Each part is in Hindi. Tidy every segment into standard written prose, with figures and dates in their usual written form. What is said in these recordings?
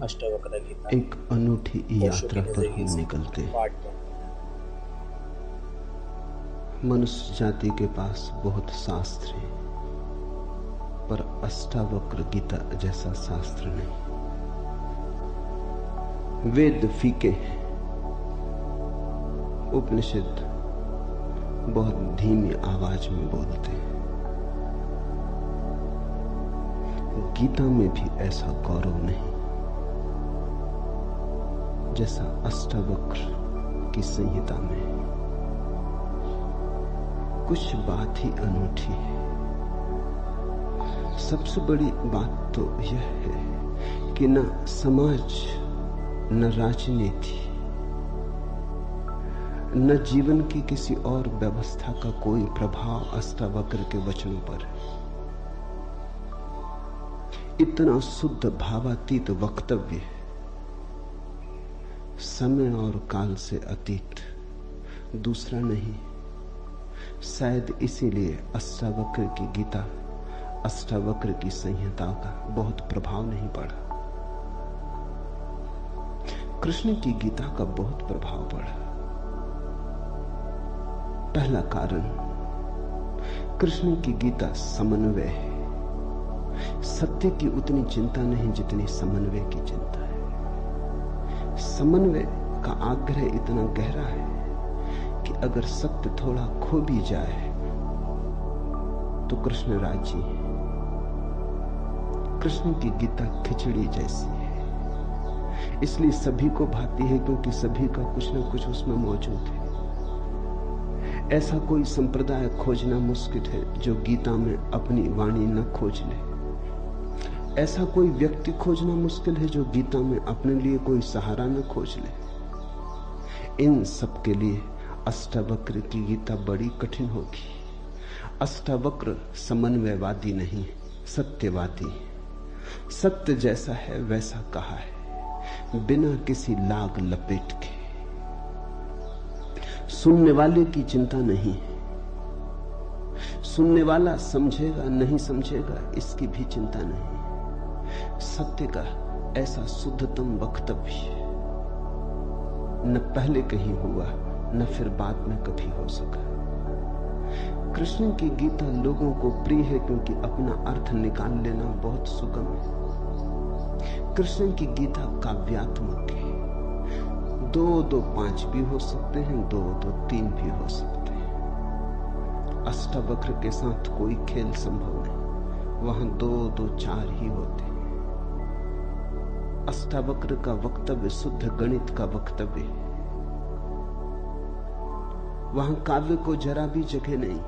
अष्टावक्र गीता एक अनूठी यात्रा पर हम निकलते हैं। पार्ट 1। मनुष्य जाति के पास बहुत शास्त्र है, पर अष्टावक्र गीता जैसा शास्त्र नहीं। वेद फीके हैं, उपनिषद बहुत धीमी आवाज में बोलते हैं। गीता में भी ऐसा गौरव नहीं जैसा अष्टावक्र की संहिता में। कुछ बात ही अनूठी है। सबसे बड़ी बात तो यह है कि न समाज, न राजनीति, न जीवन की किसी और व्यवस्था का कोई प्रभाव अष्टावक्र के वचनों पर है। इतना शुद्ध भावातीत वक्तव्य है, समय और काल से अतीत, दूसरा नहीं। शायद इसीलिए अष्टावक्र की गीता, अष्टावक्र की संहिता का बहुत प्रभाव नहीं पड़ा। कृष्ण की गीता का बहुत प्रभाव पड़ा। पहला कारण, कृष्ण की गीता समन्वय है। सत्य की उतनी चिंता नहीं जितनी समन्वय की चिंता है। समन्वय का आग्रह इतना गहरा है कि अगर सत्य थोड़ा खो भी जाए तो कृष्ण राजी है। कृष्ण की गीता खिचड़ी जैसी है, इसलिए सभी को भाती है क्योंकि सभी का कुछ न कुछ उसमें मौजूद है। ऐसा कोई संप्रदाय खोजना मुश्किल है जो गीता में अपनी वाणी न खोज ले। ऐसा कोई व्यक्ति खोजना मुश्किल है जो गीता में अपने लिए कोई सहारा न खोज ले। इन सब के लिए अष्टावक्र की गीता बड़ी कठिन होगी। अष्टावक्र समन्वयवादी नहीं, सत्यवादी। सत्य जैसा है वैसा कहा है, बिना किसी लाग लपेट के। सुनने वाले की चिंता नहीं है। सुनने वाला समझेगा नहीं समझेगा इसकी भी चिंता नहीं। सत्य का ऐसा शुद्धतम वक्तव्य न पहले कहीं हुआ, न फिर बाद में कभी हो सका। कृष्ण की गीता लोगों को प्रिय है क्योंकि अपना अर्थ निकाल लेना बहुत सुगम है। कृष्ण की गीता काव्यात्मक है। 2-2-5 भी हो सकते हैं, 2-2-3 भी हो सकते हैं। अष्टावक्र के साथ कोई खेल संभव नहीं, वहां 2-2-4 ही होते हैं। अष्टावक्र का वक्तव्य शुद्ध गणित का वक्तव्य है। वहां काव्य को जरा भी जगह नहीं,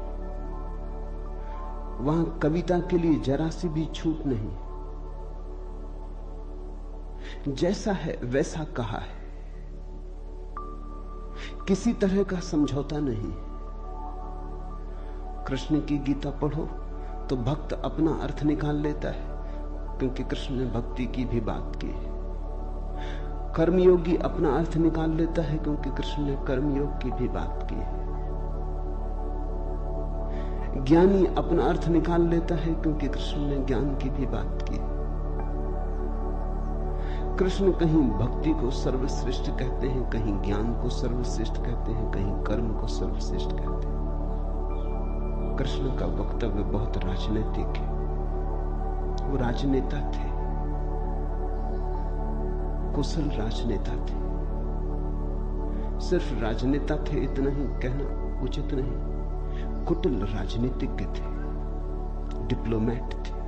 वहां कविता के लिए जरा सी भी छूट नहीं। जैसा है वैसा कहा है, किसी तरह का समझौता नहीं। कृष्ण की गीता पढ़ो तो भक्त अपना अर्थ निकाल लेता है क्योंकि कृष्ण ने भक्ति की भी बात की। कर्मयोगी अपना अर्थ निकाल लेता है क्योंकि कृष्ण ने कर्मयोग की भी बात की है। ज्ञानी अपना अर्थ निकाल लेता है क्योंकि कृष्ण ने ज्ञान की भी बात की। कृष्ण कहीं भक्ति को सर्वश्रेष्ठ कहते हैं, कहीं ज्ञान को सर्वश्रेष्ठ कहते हैं, कहीं कर्म को सर्वश्रेष्ठ कहते हैं। कृष्ण का वक्तव्य बहुत राजनीतिक है। वो राजनेता थे, कुशल राजनेता थे। सिर्फ राजनेता थे इतना ही कहना उचित नहीं, कुटिल राजनीतिज्ञ थे, डिप्लोमेट थे।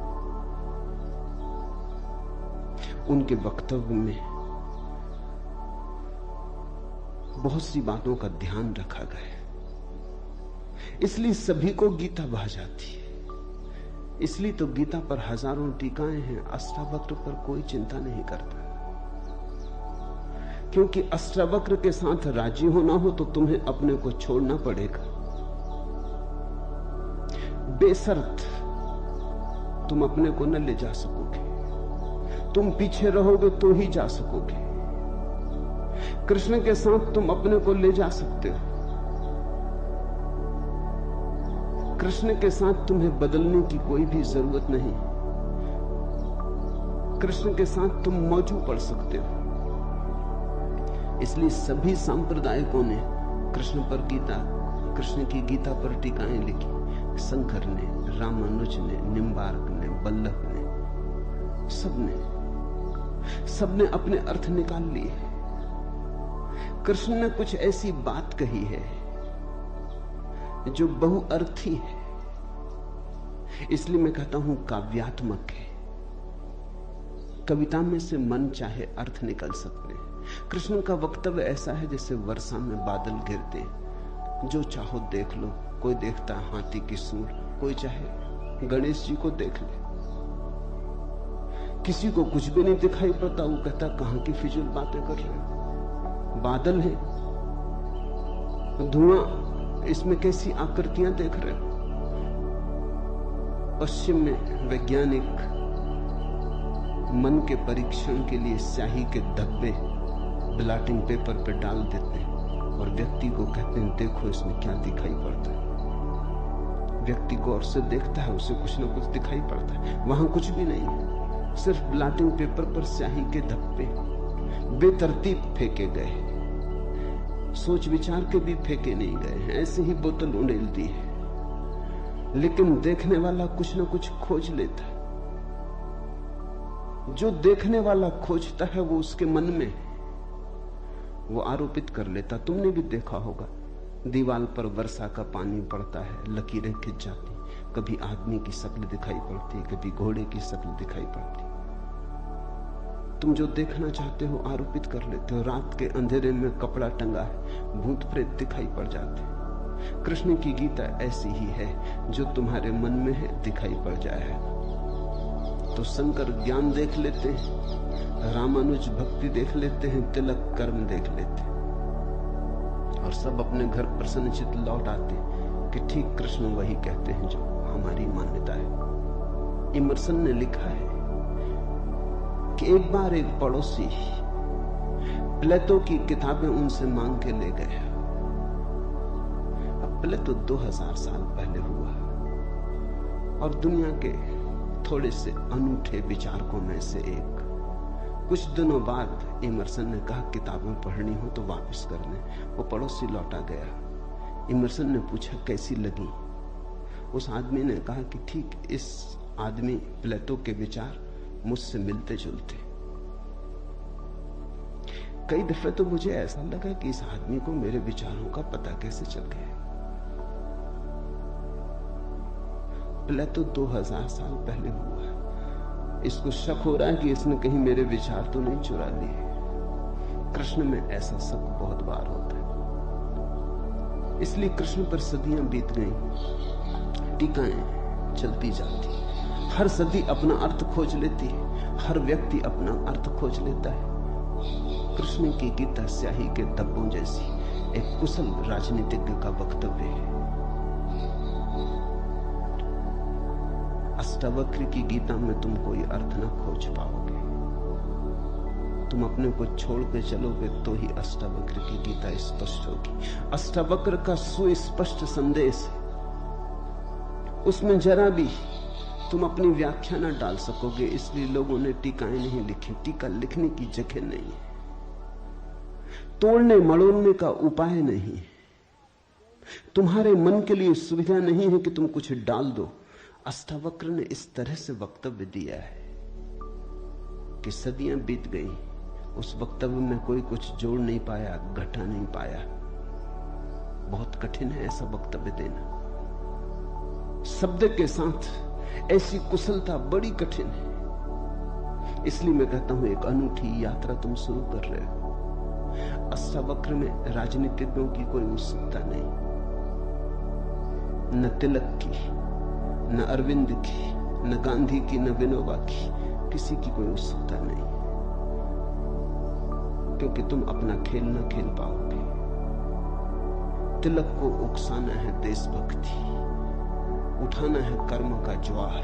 उनके वक्तव्य में बहुत सी बातों का ध्यान रखा गया, इसलिए सभी को गीता भा जाती है। इसलिए तो गीता पर हजारों टीकाएं हैं, अष्टावक्र पर कोई चिंता नहीं करता। क्योंकि अष्टावक्र के साथ राजी होना हो तो तुम्हें अपने को छोड़ना पड़ेगा। बेशर्त तुम अपने को न ले जा सकोगे, तुम पीछे रहोगे तो ही जा सकोगे। कृष्ण के साथ तुम अपने को ले जा सकते हो। कृष्ण के साथ तुम्हें बदलने की कोई भी जरूरत नहीं। कृष्ण के साथ तुम मौजू पढ़ सकते हो। इसलिए सभी सांप्रदायिकों ने कृष्ण की गीता पर टीकाएं लिखी। शंकर ने, रामानुज ने, निम्बार्क ने, बल्लभ ने, सबने अपने अर्थ निकाल लिए। कृष्ण ने कुछ ऐसी बात कही है जो बहुअर्थी है, इसलिए मैं कहता हूं काव्यात्मक है। कविता में से मन चाहे अर्थ निकल सकते हैं। कृष्ण का वक्तव्य ऐसा है जैसे वर्षा में बादल गिरते, जो चाहो देख लो। कोई देखता हाथी की सूंड, कोई चाहे गणेश जी को देख ले। किसी को कुछ भी नहीं दिखाई पड़ता, वो कहता कहां की फिजूल बातें कर रहे हो। बादल है, धुआं, इसमें कैसी आकृतियां देख रहे हो। पश्चिम में वैज्ञानिक मन के परीक्षण के लिए स्याही के धब्बे ब्लॉटिंग पेपर पर डाल देते हैं और व्यक्ति को कहते हैं देखो इसमें क्या दिखाई पड़ता है। व्यक्ति गौर से देखता है, उसे कुछ ना कुछ दिखाई पड़ता है। वहां कुछ भी नहीं है, सिर्फ ब्लॉटिंग पेपर पर स्याही के धब्बे बेतरतीब फेंके गए, सोच विचार के भी फेंके नहीं गए, ऐसे ही बोतल उड़ेल दी है। लेकिन देखने वाला कुछ ना कुछ खोज लेता है। जो देखने वाला खोजता है वो उसके मन में, वो आरोपित कर लेता। तुमने भी देखा होगा, दीवार पर वर्षा का पानी पड़ता है, लकीरें खिंच जाती, कभी आदमी की शक्ल दिखाई पड़ती, कभी घोड़े की शक्ल दिखाई पड़ती। तुम जो देखना चाहते हो आरोपित कर लेते हो। रात के अंधेरे में कपड़ा टंगा है, भूत प्रेत दिखाई पड़ जाते। कृष्ण की गीता ऐसी ही है, जो तुम्हारे मन में है दिखाई पड़ जाए। तो शंकर ज्ञान देख लेते हैं, रामानुज भक्ति देख लेते हैं, तिलक कर्म देख लेते हैं, और सब अपने घर प्रसन्नचित्त लौट आते कि ठीक कृष्ण वही कहते हैं जो हमारी मान्यता है। इमर्सन ने लिखा है कि एक बार एक पड़ोसी प्लेटो की किताबें उनसे मांग के ले गया। अब प्लेटो 2000 साल पहले हुआ और दुनिया के थोड़े से अनूठे विचारकों में से एक। कुछ दिनों बाद इमर्सन ने कहा किताबें पढ़नी हो तो वापस कर लें। वो पड़ोसी लौटा गया। इमर्सन ने पूछा कैसी लगी। उस आदमी ने कहा कि ठीक, इस आदमी प्लेटो के विचार मुझसे मिलते जुलते। कई दफे तो मुझे ऐसा लगा कि इस आदमी को मेरे विचारों का पता कैसे चल गया। प्लेटो 2000 साल पहले हुआ है। इसको शक हो रहा है कि इसने कहीं मेरे विचार तो नहीं चुरा लिए। कृष्ण में ऐसा शक बहुत बार होता है। इसलिए कृष्ण पर सदियां बीत गई, टीकाएं चलती जाती, हर सदी अपना अर्थ खोज लेती है, हर व्यक्ति अपना अर्थ खोज लेता है। कृष्ण की गीता स्याही के धब्बों जैसी एक कुशल राजनीतिज्ञ का वक्तव्य है। अष्टावक्र की गीता में तुम कोई अर्थ न खोज पाओगे। तुम अपने को छोड़ के चलोगे तो ही अष्टावक्र की गीता स्पष्ट होगी। अष्टावक्र का सुस्पष्ट संदेश है, उसमें जरा भी तुम अपनी व्याख्या न डाल सकोगे। इसलिए लोगों ने टीकाएं नहीं लिखी। टीका लिखने की जगह नहीं है, तोड़ने मड़ोड़ने का उपाय नहीं है, तुम्हारे मन के लिए सुविधा नहीं है कि तुम कुछ डाल दो। अष्टावक्र ने इस तरह से वक्तव्य दिया है कि सदियां बीत गई, उस वक्तव्य में कोई कुछ जोड़ नहीं पाया, घटा नहीं पाया। बहुत कठिन है ऐसा वक्तव्य देना। शब्द के साथ ऐसी कुशलता बड़ी कठिन है। इसलिए मैं कहता हूं एक अनूठी यात्रा तुम शुरू कर रहे हो। अष्टावक्र में राजनीतिज्ञों की कोई उत्सुकता नहीं, न तिलक की, न अरविंद की, न गांधी की, न विनोबा की, किसी की कोई उत्सुकता नहीं, क्योंकि तुम अपना खेल न खेल पाओगे। तिलक को उकसाना है देशभक्ति, उठाना है कर्म का ज्वार।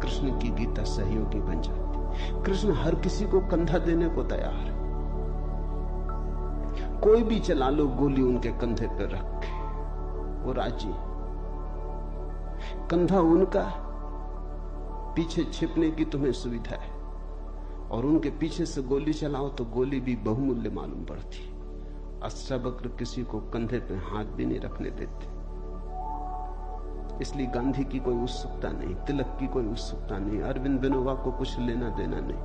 कृष्ण की गीता सहयोगी बन जाती। कृष्ण हर किसी को कंधा देने को तैयार है। कोई भी चला लो गोली उनके कंधे पर रख के, वो राजी। कंधा उनका, पीछे छिपने की तुम्हें सुविधा है। और उनके पीछे से गोली चलाओ तो गोली भी बहुमूल्य मालूम पड़ती। अष्टावक्र किसी को कंधे पे हाथ भी नहीं रखने देते। इसलिए गांधी की कोई उत्सुकता नहीं, तिलक की कोई उत्सुकता नहीं, अरविंद विनोबा को कुछ लेना देना नहीं,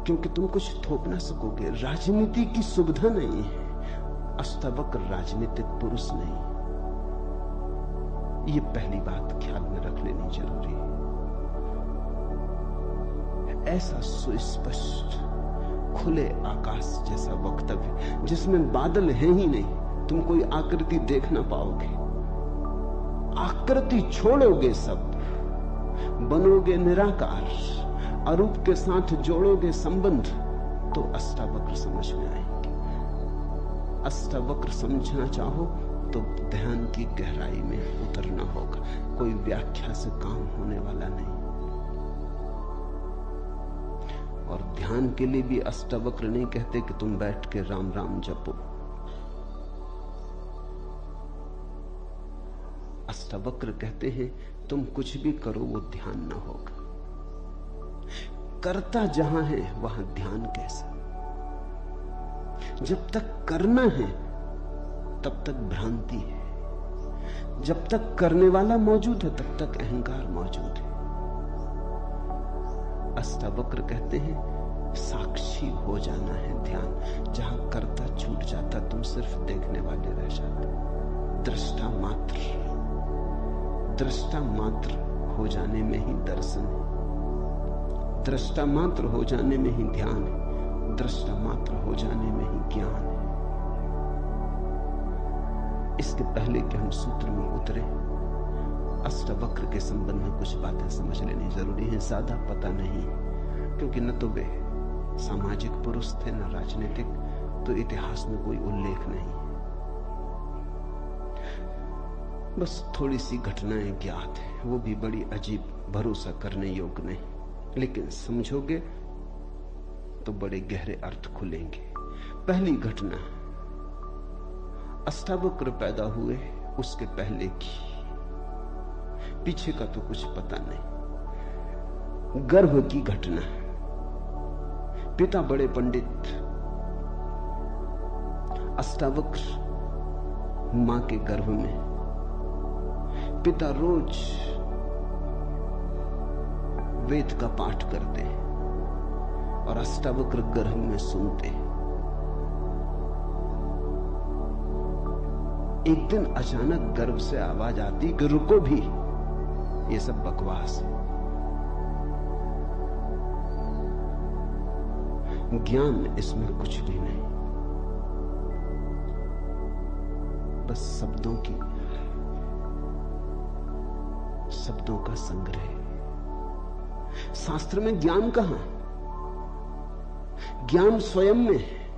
क्योंकि तुम कुछ थोप ना सकोगे। राजनीति की सुविधा नहीं है। अष्टावक्र राजनीतिक पुरुष नहीं। ये पहली बात ख्याल में रख लेनी जरूरी है। ऐसा सुस्पष्ट खुले आकाश जैसा वक्तव्य जिसमें बादल है ही नहीं, तुम कोई आकृति देख ना पाओगे। आकृति छोड़ोगे, सब बनोगे निराकार, अरूप के साथ जोड़ोगे संबंध, तो अष्टावक्र समझ में आएंगे। अष्टावक्र समझना चाहो तो ध्यान की गहराई में उतरना होगा। कोई व्याख्या से काम होने वाला नहीं। और ध्यान के लिए भी अष्टावक्र नहीं कहते कि तुम बैठ के राम राम जपो। अष्टावक्र कहते हैं तुम कुछ भी करो वो ध्यान ना होगा। करता जहां है वहां ध्यान कैसा? जब तक करना है तब तक भ्रांति है। जब तक करने वाला मौजूद है तब तक अहंकार मौजूद है। अष्टावक्र कहते हैं साक्षी हो जाना है ध्यान। जहां करता छूट जाता, तुम सिर्फ देखने वाले रह जाते। दृष्टा मात्र, दृष्टा मात्र हो जाने में ही दर्शन है। दृष्टा मात्र हो जाने में ही ध्यान है। दृष्टा मात्र हो जाने में ही ज्ञान है। इसके पहले कि हम सूत्र में उतरे, अष्टावक्र के संबंध में कुछ बातें समझ लेनी जरूरी है। ज्यादा पता नहीं, क्योंकि न तो वे सामाजिक पुरुष थे न राजनीतिक, तो इतिहास में कोई उल्लेख नहीं। बस थोड़ी सी घटनाएं ज्ञात है, वो भी बड़ी अजीब, भरोसा करने योग्य नहीं। लेकिन समझोगे तो बड़े गहरे अर्थ खुलेंगे। पहली घटना अष्टावक्र पैदा हुए उसके पहले की, पीछे का तो कुछ पता नहीं। गर्भ की घटना। पिता बड़े पंडित, अष्टावक्र मां के गर्भ में। पिता रोज वेद का पाठ करते और अष्टावक्र गर्भ में सुनते। एक दिन अचानक गर्भ से आवाज आती कि रुको भी, ये सब बकवास है। ज्ञान इसमें कुछ भी नहीं, बस शब्दों का संग्रह। शास्त्र में ज्ञान कहां? ज्ञान स्वयं में है।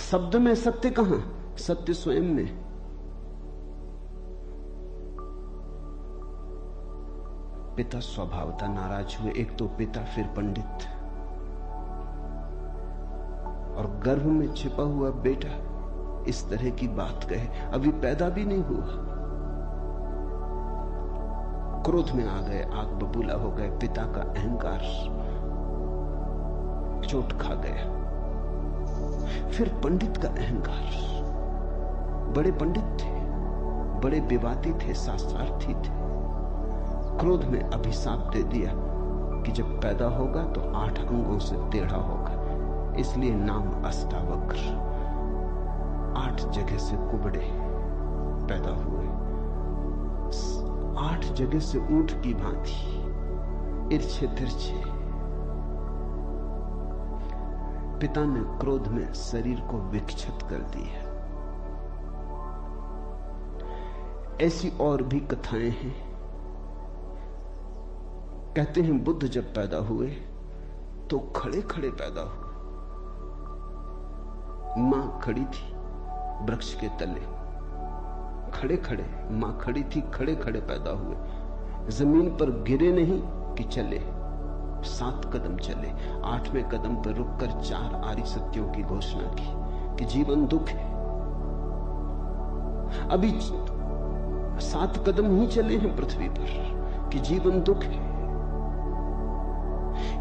शब्द में सत्य कहां? सत्य स्वयं में। पिता स्वभावतः नाराज हुए। एक तो पिता, फिर पंडित, और गर्भ में छिपा हुआ बेटा इस तरह की बात कहे, अभी पैदा भी नहीं हुआ। क्रोध में आ गए, आग बबूला हो गए। पिता का अहंकार चोट खा गया। फिर पंडित का अहंकार। बड़े पंडित थे, बड़े विवादी थे, शास्त्रार्थी थे। क्रोध में अभिशाप दे दिया कि जब पैदा होगा तो 8 अंगों से टेढ़ा होगा, इसलिए नाम अष्टावक्र। 8 जगह से कुबड़े पैदा हुए, 8 जगह से ऊंट की भांति इर्छे तिरछे। पिता ने क्रोध में शरीर को विक्षत कर दिया। ऐसी और भी कथाएं हैं। कहते हैं बुद्ध जब पैदा हुए तो खड़े खड़े पैदा हुए। मां खड़ी थी वृक्ष के तले, खड़े खड़े मां खड़ी थी, खड़े खड़े पैदा हुए। जमीन पर गिरे नहीं कि चले, 7 कदम चले। 8वें कदम पर रुककर 4 आर्य सत्यों की घोषणा की कि जीवन दुख है। अभी 7 कदम ही चले हैं पृथ्वी पर कि जीवन दुख है।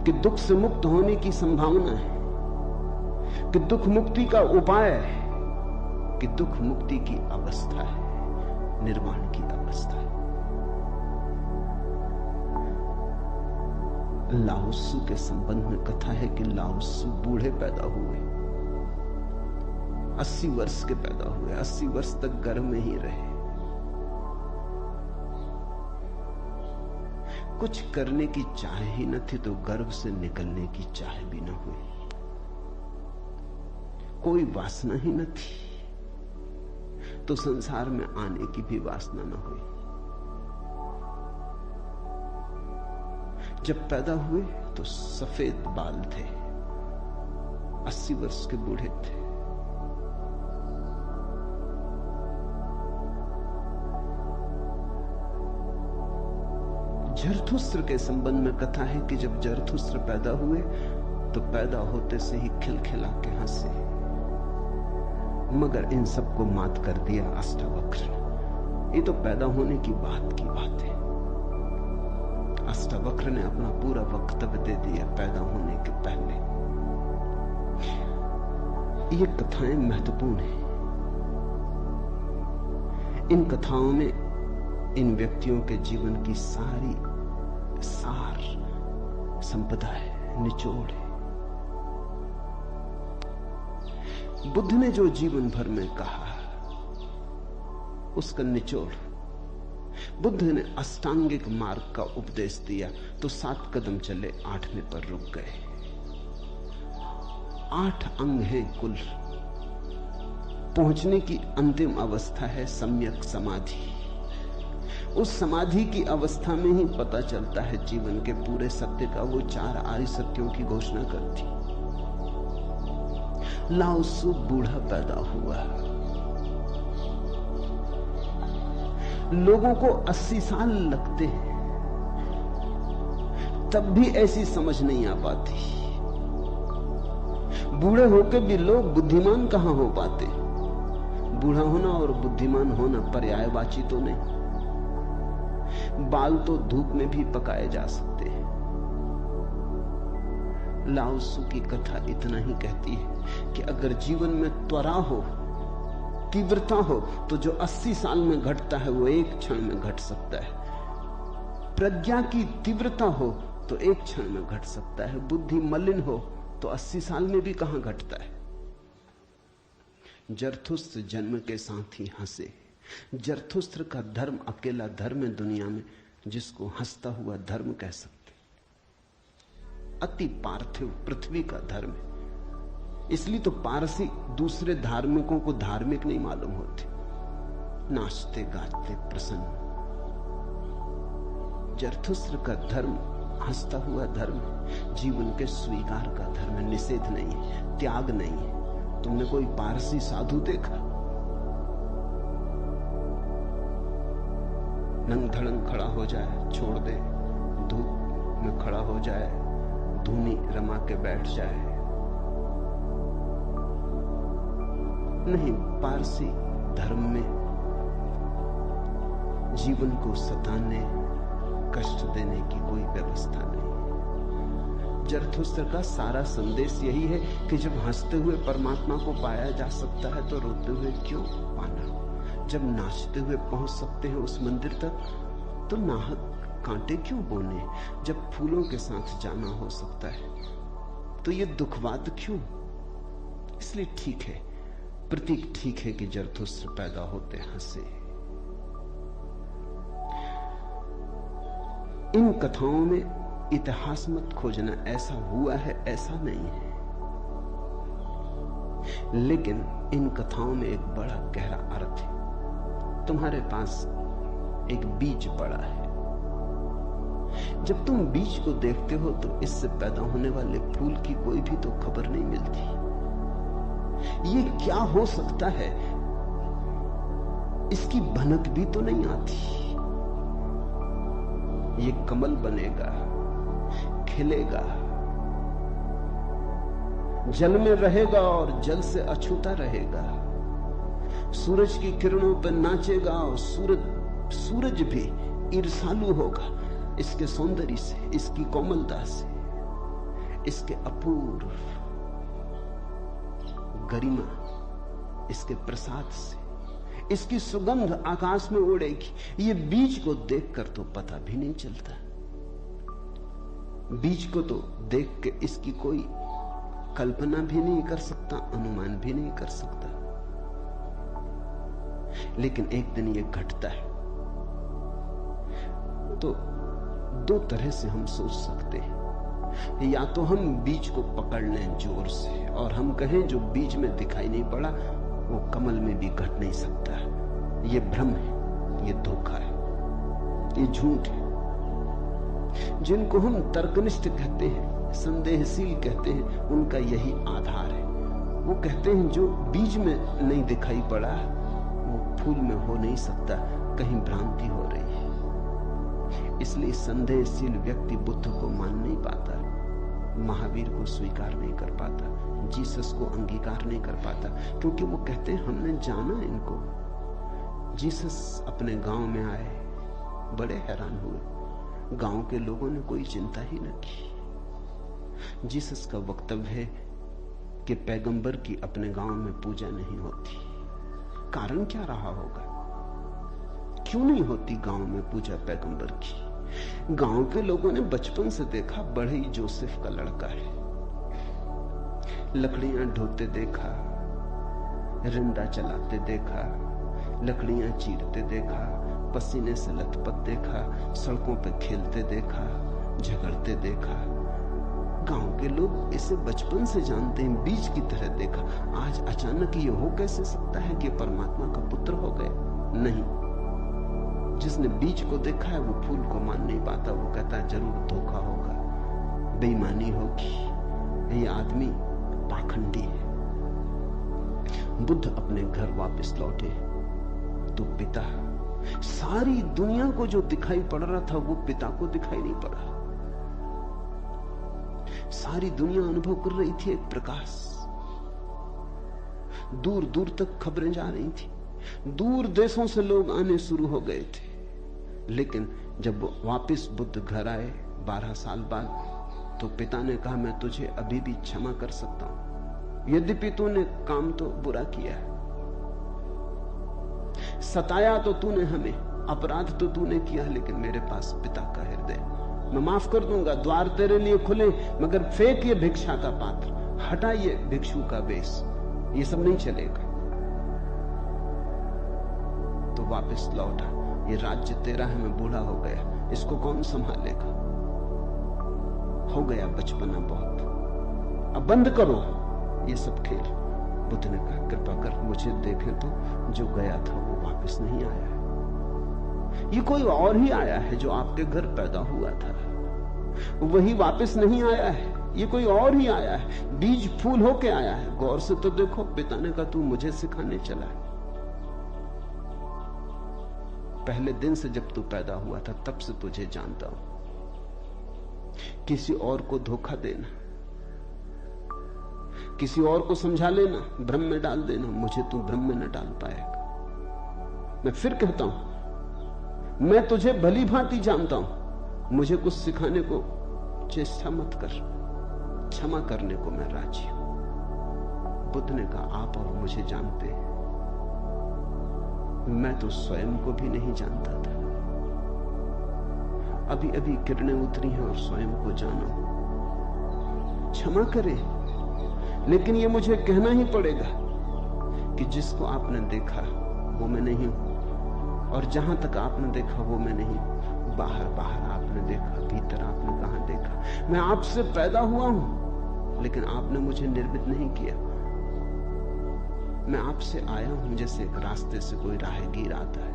कि दुख से मुक्त होने की संभावना है, कि दुख मुक्ति का उपाय है, कि दुख मुक्ति की अवस्था है, निर्वाण की अवस्था है। लाओत्सु के संबंध में कथा है कि लाओत्सु बूढ़े पैदा हुए, 80 वर्ष के पैदा हुए, 80 वर्ष तक गर्भ में ही रहे। कुछ करने की चाह ही न थी तो गर्भ से निकलने की चाह भी न हुई, कोई वासना ही न थी तो संसार में आने की भी वासना न हुई। जब पैदा हुए तो सफेद बाल थे, 80 वर्ष के बूढ़े थे। जरथुस्त्र के संबंध में कथा है कि जब जरथुस्त्र पैदा हुए तो पैदा होते से ही खिलखिला के हंसे, मगर इन सबको मात कर दिया अष्टावक्र। ये तो पैदा होने की बात है। अष्टावक्र ने अपना पूरा वक्तव्य दे दिया पैदा होने के पहले। ये कथाएं महत्वपूर्ण हैं। इन कथाओं में इन व्यक्तियों के जीवन की सारी सार संपदा है, निचोड़ है। बुद्ध ने जो जीवन भर में कहा उसका निचोड़। बुद्ध ने अष्टांगिक मार्ग का उपदेश दिया तो 7 कदम चले, 8वें पर रुक गए। 8 अंग हैं कुल। पहुंचने की अंतिम अवस्था है सम्यक समाधि। उस समाधि की अवस्था में ही पता चलता है जीवन के पूरे सत्य का। वो 4 आर्य सत्यों की घोषणा करती। लाओत्सु बूढ़ा पैदा हुआ। लोगों को 80 साल लगते हैं, तब भी ऐसी समझ नहीं आ पाती। बूढ़े होकर भी लोग बुद्धिमान कहां हो पाते। बूढ़ा होना और बुद्धिमान होना पर्यायवाची तो नहीं। बाल तो धूप में भी पकाए जा सकते हैं। लाओत्सु की कथा इतना ही कहती है कि अगर जीवन में त्वरा हो, तीव्रता हो, तो जो 80 साल में घटता है वो एक क्षण में घट सकता है। प्रज्ञा की तीव्रता हो तो एक क्षण में घट सकता है। बुद्धि मलिन हो तो 80 साल में भी कहां घटता है। जरथुस्त्र जन्म के साथ ही हंसे। जरथुस्त्र का धर्म अकेला धर्म है दुनिया में जिसको हंसता हुआ धर्म कह सकते। अति पार्थिव पृथ्वी का धर्म है। इसलिए तो पारसी दूसरे धार्मिकों को धार्मिक नहीं मालूम होते, नाचते गाते प्रसन्न। जरथुस्त्र का धर्म हंसता हुआ धर्म है, जीवन के स्वीकार का धर्म है, निषेध नहीं है, त्याग नहीं है। तुमने कोई पारसी साधु देखा? नंग धड़ंग खड़ा हो जाए, छोड़ दे, धूप में खड़ा हो जाए, धूनी रमा के बैठ जाए? नहीं, पारसी धर्म में जीवन को सताने, कष्ट देने की कोई व्यवस्था नहीं। जरथुस्त्र का सारा संदेश यही है कि जब हंसते हुए परमात्मा को पाया जा सकता है तो रोते हुए क्यों पाना? जब नाचते हुए पहुंच सकते हैं उस मंदिर तक तो नाहक कांटे क्यों बोने? जब फूलों के साथ जाना हो सकता है तो ये दुखवाद क्यों? इसलिए ठीक है, प्रतीक ठीक है कि जरथुस्त्र पैदा होते हंसे। इन कथाओं में इतिहास मत खोजना, ऐसा हुआ है ऐसा नहीं है, लेकिन इन कथाओं में एक बड़ा गहरा अर्थ है। तुम्हारे पास एक बीज पड़ा है। जब तुम बीज को देखते हो तो इससे पैदा होने वाले फूल की कोई भी तो खबर नहीं मिलती। ये क्या हो सकता है इसकी भनक भी तो नहीं आती। ये कमल बनेगा, खिलेगा, जल में रहेगा और जल से अछूता रहेगा, सूरज की किरणों पर नाचेगा और सूरज भी ईर्ष्यालु होगा इसके सौंदर्य से, इसकी कोमलता से। इसके अपूर्व गरिमा, इसके प्रसाद से इसकी सुगंध आकाश में उड़ेगी। ये बीज को देखकर तो पता भी नहीं चलता। बीज को तो देख के इसकी कोई कल्पना भी नहीं कर सकता, अनुमान भी नहीं कर सकता। लेकिन एक दिन ये घटता है तो दो तरह से हम सोच सकते हैं। या तो हम बीज को पकड़ लें जोर से और हम कहें जो बीज में दिखाई नहीं पड़ा वो कमल में भी घट नहीं सकता। ये भ्रम है, ये धोखा है, ये झूठ है। जिनको हम तर्कनिष्ठ कहते हैं, संदेहशील कहते हैं, उनका यही आधार है। वो कहते हैं जो बीज में नहीं दिखाई पड़ा वो फूल में हो नहीं सकता, कहीं भ्रांति हो रही है। इसलिए संदेहशील व्यक्ति बुद्ध को मान नहीं पाता, महावीर को स्वीकार नहीं कर पाता, जीसस को अंगीकार नहीं कर पाता, क्योंकि वो कहते हैं हमने जाना इनको। जीसस अपने गांव में आए, बड़े हैरान हुए, गांव के लोगों ने कोई चिंता ही न की। जीसस का वक्तव्य है कि पैगंबर की अपने गांव में पूजा नहीं होती। कारण क्या रहा होगा? क्यों नहीं होती गांव में पूजा पैगंबर की? गांव के लोगों ने बचपन से देखा, बड़े ही जोसेफ का लड़का है, लकड़ियां ढोते देखा, रिंदा चलाते देखा, लकड़ियां चीरते देखा, पसीने से लथपथ देखा, सड़कों पे खेलते देखा, झगड़ते देखा। गांव के लोग इसे बचपन से जानते हैं, बीज की तरह देखा। आज अचानक ये हो कैसे सकता है कि परमात्मा का पुत्र हो गए? नहीं, जिसने बीज को देखा है वो फूल को मान नहीं पाता। वो कहता है जरूर धोखा होगा, बेईमानी होगी, ये आदमी पाखंडी है। बुद्ध अपने घर वापस लौटे तो पिता, सारी दुनिया को जो दिखाई पड़ रहा था वो पिता को दिखाई नहीं पड़ा। सारी दुनिया अनुभव कर रही थी एक प्रकाश, दूर दूर तक खबरें जा रही थी, दूर देशों से लोग आने शुरू हो गए थे। लेकिन जब वापस बुद्ध घर आए 12 साल बाद, तो पिता ने कहा मैं तुझे अभी भी क्षमा कर सकता हूं, यद्यपि तूने काम तो बुरा किया है, सताया तो तूने हमें, अपराध तो तूने किया, लेकिन मेरे पास पिता का हृदय, मैं माफ कर दूंगा, द्वार तेरे लिए खुले, मगर फेंक ये भिक्षा का पात्र, हटा ये भिक्षु का वेश, ये सब नहीं चलेगा। तो वापस लौटा, ये राज्य तेरा है, मैं बूढ़ा हो गया, इसको कौन संभालेगा? हो गया बचपना बहुत, अब बंद करो ये सब खेल। बुद्ध ने कहा कृपा कर मुझे देखे तो, जो गया था वो वापस नहीं आया है। ये कोई और ही आया है जो आपके घर पैदा हुआ था, वही वापस नहीं आया है। ये कोई और ही आया है, बीज फूल होके आया है। गौर से तो देखो। पिता ने कहा तू मुझे सिखाने चला है। पहले दिन से जब तू पैदा हुआ था तब से तुझे जानता हूं। किसी और को धोखा देना, किसी और को समझा लेना, भ्रम में डाल देना, मुझे तू भ्रम में न डाल पाएगा। मैं फिर कहता हूं, मैं तुझे भली भांति जानता हूं, मुझे कुछ सिखाने को चेष्टा मत कर, क्षमा करने को मैं राजी हूं। बुद्ध ने कहा आप और मुझे जानते हैं, मैं तो स्वयं को भी नहीं जानता था। अभी अभी किरणें उतरी हैं और स्वयं को जानो। क्षमा करे, लेकिन ये मुझे कहना ही पड़ेगा कि जिसको आपने देखा वो मैं नहीं हूं, और जहां तक आपने देखा वो मैं नहीं हूं। बाहर बाहर आपने देखा, भीतर आपने कहां देखा। मैं आपसे पैदा हुआ हूं, लेकिन आपने मुझे निर्मित नहीं किया। मैं आपसे आया हूं जैसे एक रास्ते से कोई राहगीर आता है,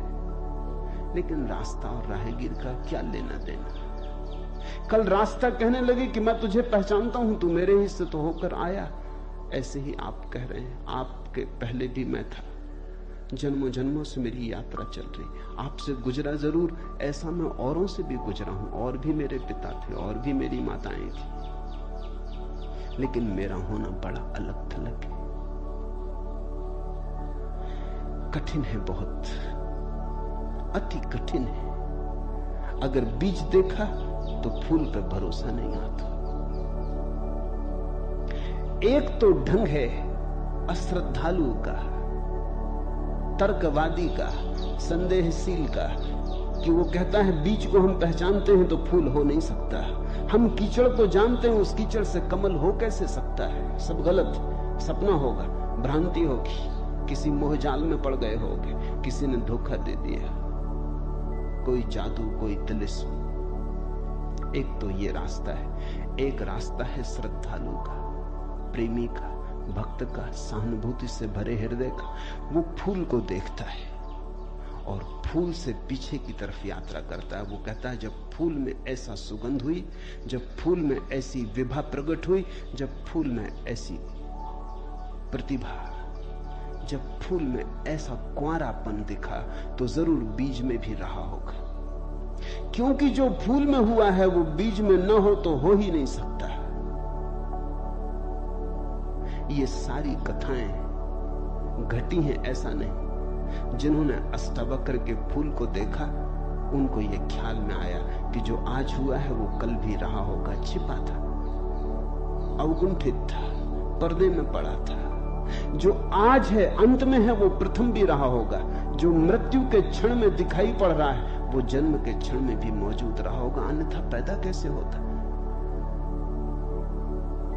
लेकिन रास्ता और राहगीर का क्या लेना देना। कल रास्ता कहने लगे कि मैं तुझे पहचानता हूं, तू मेरे हिस्से तो होकर आया। ऐसे ही आप कह रहे हैं, आपके पहले भी मैं था, जन्मों जन्मों से मेरी यात्रा चल रही, आपसे गुजरा जरूर, ऐसा मैं औरों से भी गुजरा हूं, और भी मेरे पिता थे, और भी मेरी माताएं थी, लेकिन मेरा होना बड़ा अलग थलग है, कठिन है, बहुत अति कठिन है। अगर बीज देखा तो फूल पे भरोसा नहीं आता। एक तो ढंग है अश्रद्धालु का, तर्कवादी का, संदेहशील का, कि वो कहता है बीज को हम पहचानते हैं तो फूल हो नहीं सकता, हम कीचड़ को जानते हैं उस कीचड़ से कमल हो कैसे सकता है, सब गलत, सपना होगा, भ्रांति होगी, किसी मोहजाल में पड़ गए होगे, किसी ने धोखा दे दिया, कोई जादू, कोई तिलिस्म। एक तो ये रास्ता है, एक रास्ता है श्रद्धालु का, प्रेमी का, भक्त का, सहानुभूति से भरे हृदय का। वो फूल को देखता है और फूल से पीछे की तरफ यात्रा करता है। वो कहता है जब फूल में ऐसा सुगंध हुई, जब फूल में ऐसी विभा प्रकट हुई, जब फूल में ऐसी प्रतिभा, जब फूल में ऐसा कुंवारापन दिखा, तो जरूर बीज में भी रहा होगा, क्योंकि जो फूल में हुआ है वो बीज में न हो तो हो ही नहीं सकता। ये सारी कथाएं घटी हैं ऐसा नहीं। जिन्होंने अष्टावक्र के फूल को देखा, उनको ये ख्याल में आया कि जो आज हुआ है वो कल भी रहा होगा, छिपा था, अवगुंठित था, पर्दे में पड़ा था। जो आज है अंत में है वो प्रथम भी रहा होगा। जो मृत्यु के क्षण में दिखाई पड़ रहा है वो जन्म के क्षण में भी मौजूद रहा होगा, अन्यथा पैदा कैसे होता।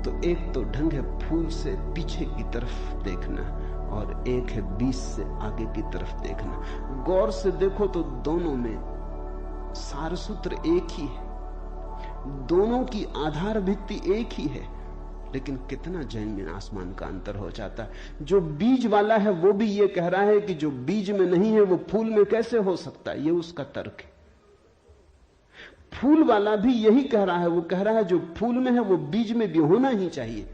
तो एक तो ढंग है फूल से पीछे की तरफ देखना, और एक है बीज से आगे की तरफ देखना। गौर से देखो तो दोनों में सारसूत्र एक ही है, दोनों की आधार भित्ति एक ही है, लेकिन कितना जमीन आसमान का अंतर हो जाता है। जो बीज वाला है वो भी ये कह रहा है कि जो बीज में नहीं है वो फूल में कैसे हो सकता है, ये उसका तर्क है। फूल वाला भी यही कह रहा है, वो कह रहा है जो फूल में है वो बीज में भी होना ही चाहिए।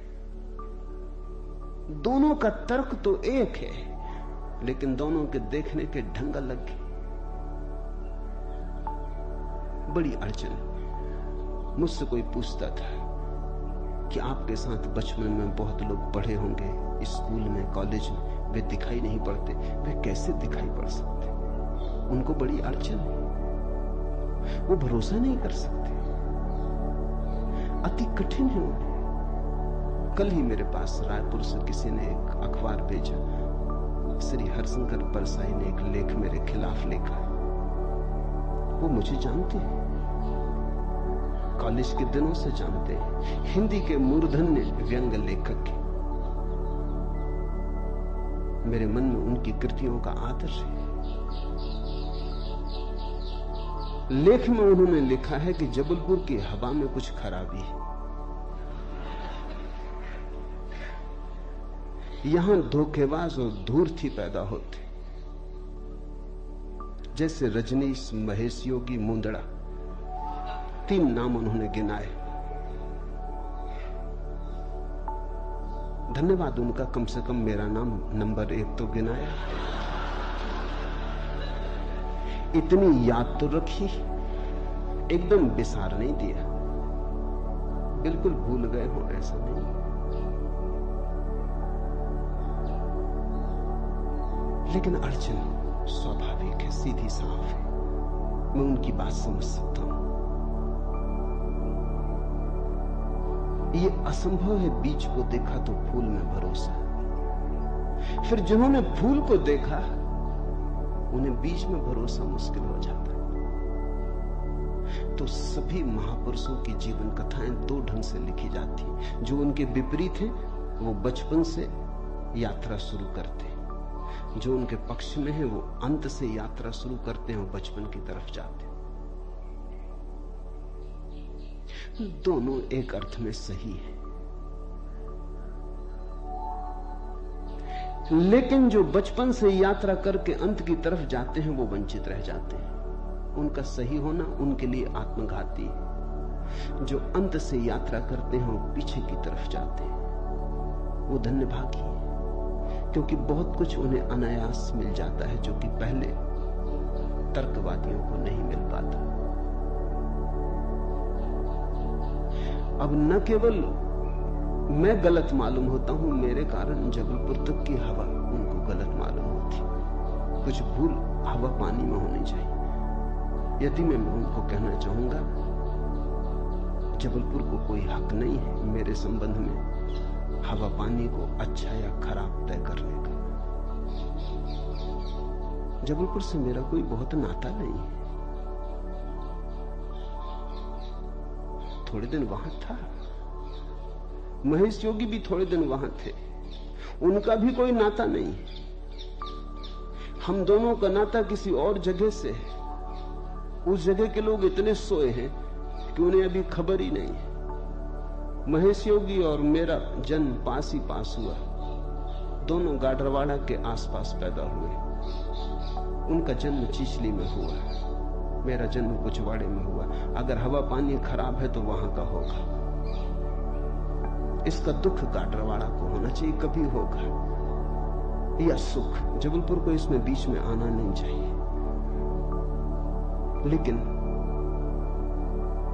दोनों का तर्क तो एक है, लेकिन दोनों के देखने के ढंग अलग है। बड़ी अड़चन। मुझसे कोई पूछता था कि आपके साथ बचपन में बहुत लोग पढ़े होंगे, स्कूल में, कॉलेज में, वे दिखाई नहीं पड़ते, वे कैसे दिखाई पड़ सकते? उनको बड़ी अड़चन है, वो भरोसा नहीं कर सकते, अति कठिन है उन्हें। कल ही मेरे पास रायपुर से किसी ने एक अखबार भेजा, श्री हरिशंकर परसाई ने एक लेख मेरे खिलाफ लिखा है। वो मुझे जानते हैं, कॉलेज के दिनों से जानते हैं, हिंदी के मूर्धन्य व्यंग्य लेखक के। मेरे मन में उनकी कृतियों का आदर है। लेख में उन्होंने लिखा है कि जबलपुर की हवा में कुछ खराबी है, यहां धोखेबाज और धूर्ती पैदा होते, जैसे रजनीश, महेश योगी, मुंदड़ा। 3 नाम उन्होंने गिनाए। धन्यवाद उनका, कम से कम मेरा नाम नंबर 1 तो गिनाया। इतनी याद तो रखी, एकदम बिसार नहीं दिया, बिल्कुल भूल गए हो ऐसा नहीं। लेकिन अड़चन स्वाभाविक है, सीधी साफ है, मैं उनकी बात समझ सकता हूं। ये असंभव है बीज को देखा तो फूल में भरोसा। फिर जिन्होंने फूल को देखा उन्हें बीज में भरोसा मुश्किल हो जाता है। तो सभी महापुरुषों की जीवन कथाएं 2 ढंग से लिखी जाती हैं। जो उनके विपरीत हैं वो बचपन से यात्रा शुरू करते हैं, जो उनके पक्ष में है वो अंत से यात्रा शुरू करते हैं और बचपन की तरफ जाते हैं। दोनों एक अर्थ में सही है, लेकिन जो बचपन से यात्रा करके अंत की तरफ जाते हैं वो वंचित रह जाते हैं। उनका सही होना उनके लिए आत्मघाती है। जो अंत से यात्रा करते हैं वो पीछे की तरफ जाते हैं, वो धन्यभागी है, क्योंकि बहुत कुछ उन्हें अनायास मिल जाता है जो कि पहले तर्कवादियों को नहीं मिल पाता। अब न केवल मैं गलत मालूम होता हूं, मेरे कारण जबलपुर तक की हवा उनको गलत मालूम होती। कुछ भूल हवा पानी में होनी चाहिए। यदि मैं उनको कहना चाहूंगा जबलपुर को कोई हक नहीं है मेरे संबंध में हवा पानी को अच्छा या खराब तय कर लेगा। जबलपुर से मेरा कोई बहुत नाता नहीं है, थोड़े दिन वहां था। महेश योगी भी थोड़े दिन वहां थे, उनका भी कोई नाता नहीं। हम दोनों का नाता किसी और जगह से है। उस जगह के लोग इतने सोए हैं कि उन्हें अभी खबर ही नहीं है। महेश योगी और मेरा जन्म पास ही पास हुआ, दोनों गाडरवाड़ा के आसपास पैदा हुए। उनका जन्म चिचली में हुआ, मेरा जन्म कुचवाड़े में हुआ। अगर हवा पानी खराब है तो वहां का होगा। इसका दुख गाडरवाड़ा को होना चाहिए, कभी होगा, या सुख। जबलपुर को इसमें बीच में आना नहीं चाहिए। लेकिन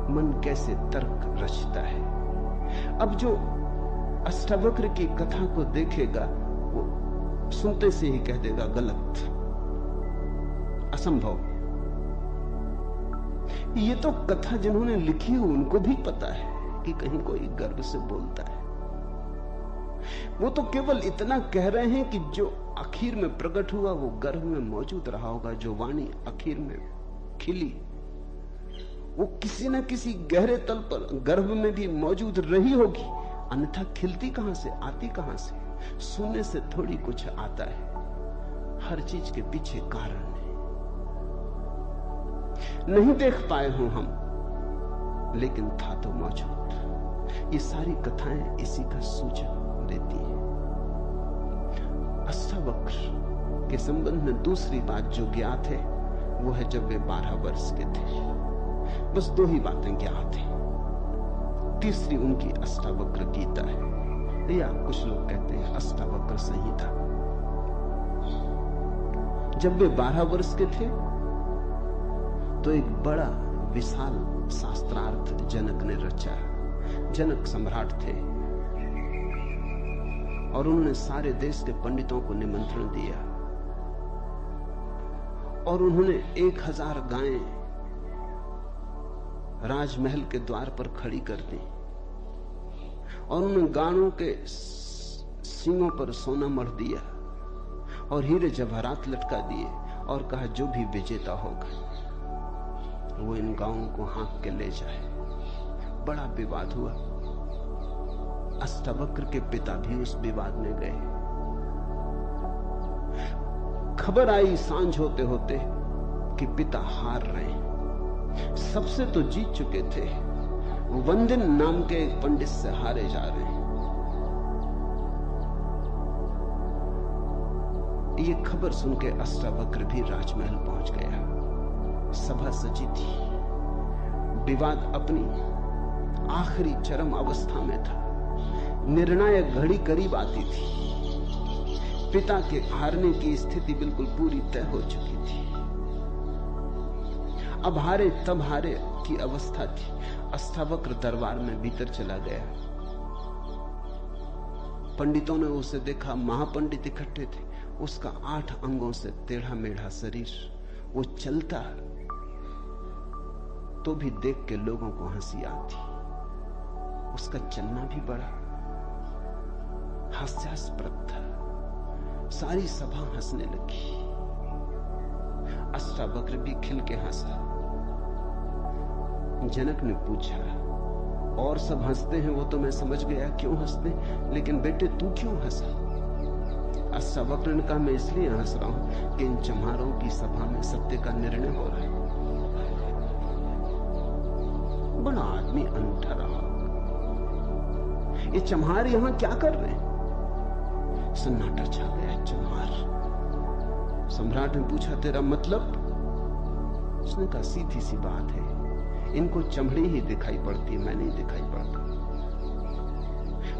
मन कैसे तर्क रचता है। अब जो अष्टावक्र की कथा को देखेगा वो सुनते से ही कह देगा गलत, असंभव। ये तो कथा जिन्होंने लिखी है उनको भी पता है कि कहीं कोई गर्व से बोलता है। वो तो केवल इतना कह रहे हैं कि जो आखिर में प्रकट हुआ वो गर्भ में मौजूद रहा होगा। जो वाणी आखिर में खिली वो किसी न किसी गहरे तल पर गर्भ में भी मौजूद रही होगी, अन्यथा खिलती कहां से, आती कहां से? सुनने से थोड़ी कुछ आता है, हर चीज के पीछे कारण है। नहीं देख पाए हो हम, लेकिन था तो मौजूद। ये सारी कथाएं इसी का सूचन देती हैं। अष्टावक्र के संबंध में दूसरी बात जो ज्ञात है वो है जब वे 12 वर्ष के थे। बस 2 ही बातें ज्ञात हैं। तीसरी उनकी अष्टावक्र गीता है, या कुछ लोग कहते हैं अष्टावक्र संहिता। जब वे 12 वर्ष के थे तो एक बड़ा विशाल शास्त्रार्थ जनक ने रचा। जनक सम्राट थे और उन्होंने सारे देश के पंडितों को निमंत्रण दिया और उन्होंने 1000 गायें राजमहल के द्वार पर खड़ी कर दी और उन्होंने गायों के सींगों पर सोना मढ़ दिया और हीरे जवाहरात लटका दिए और कहा जो भी विजेता होगा वो इन गायों को हाँक के ले जाए। बड़ा विवाद हुआ। अष्टावक्र के पिता भी उस विवाद में गए। खबर आई सांझ होते होते कि पिता हार रहे। सबसे तो जीत चुके थे, वंदन नाम के एक पंडित से हारे जा रहे हैं। ये खबर सुन के अष्टावक्र भी राजमहल पहुंच गया। सभा सजी थी, विवाद अपनी आखिरी चरम अवस्था में था, निर्णायक घड़ी करीब आती थी। पिता के हारने की स्थिति बिल्कुल पूरी तय हो चुकी थी। अब हारे तब हारे की अवस्था थी। अष्टावक्र दरबार में भीतर चला गया। पंडितों ने उसे देखा, महापंडित इकट्ठे थे। उसका 8 अंगों से टेढ़ा मेढ़ा शरीर, वो चलता तो भी देख के लोगों को हंसी आती। उसका चलना भी बड़ा हास्यास्पद था। सारी सभा हंसने लगी। अष्टावक्र भी खिल के हंसा। जनक ने पूछा, और सब हंसते हैं वो तो मैं समझ गया क्यों हंसते, लेकिन बेटे तू क्यों हंसा? अष्टावक्र ने कहा, मैं इसलिए हंस रहा हूं कि इन चम्हारों की सभा में सत्य का निर्णय हो रहा है। बड़ा आदमी अनूठा रहा। ये चम्हार यहां क्या कर रहे हैं? सन्नाटा छा गया। चम्हार। सम्राट ने पूछा, तेरा मतलब? उसने कहा, सीधी सी बात है, इनको चमड़ी ही दिखाई पड़ती है, मैं नहीं दिखाई पड़ता।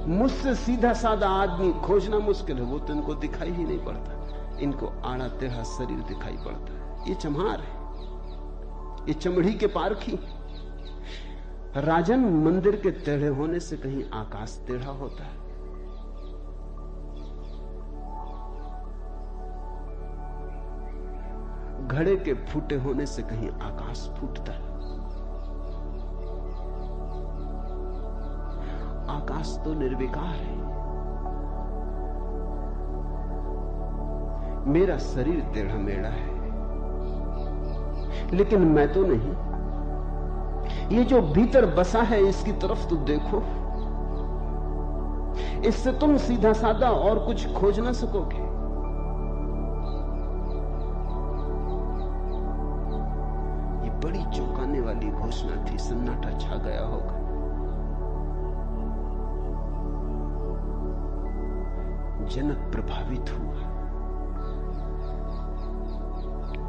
मुझसे सीधा साधा आदमी खोजना मुश्किल है, वो तो इनको दिखाई ही नहीं पड़ता। इनको आड़ा टेढ़ा शरीर दिखाई पड़ता है। ये चम्हार है, ये चमड़ी के पारखी। राजन, मंदिर के टेढ़े होने से कहीं आकाश टेढ़ा होता है? घड़े के फूटे होने से कहीं आकाश फूटता है? आकाश तो निर्विकार है, मेरा शरीर टेढ़ा मेढ़ा है, लेकिन मैं तो नहीं। ये जो भीतर बसा है इसकी तरफ तो देखो। इससे तुम सीधा साधा और कुछ खोज ना सकोगे। ये बड़ी चौंकाने वाली घोषणा थी। सन्नाटा छा गया होगा। जनक प्रभावित हुआ,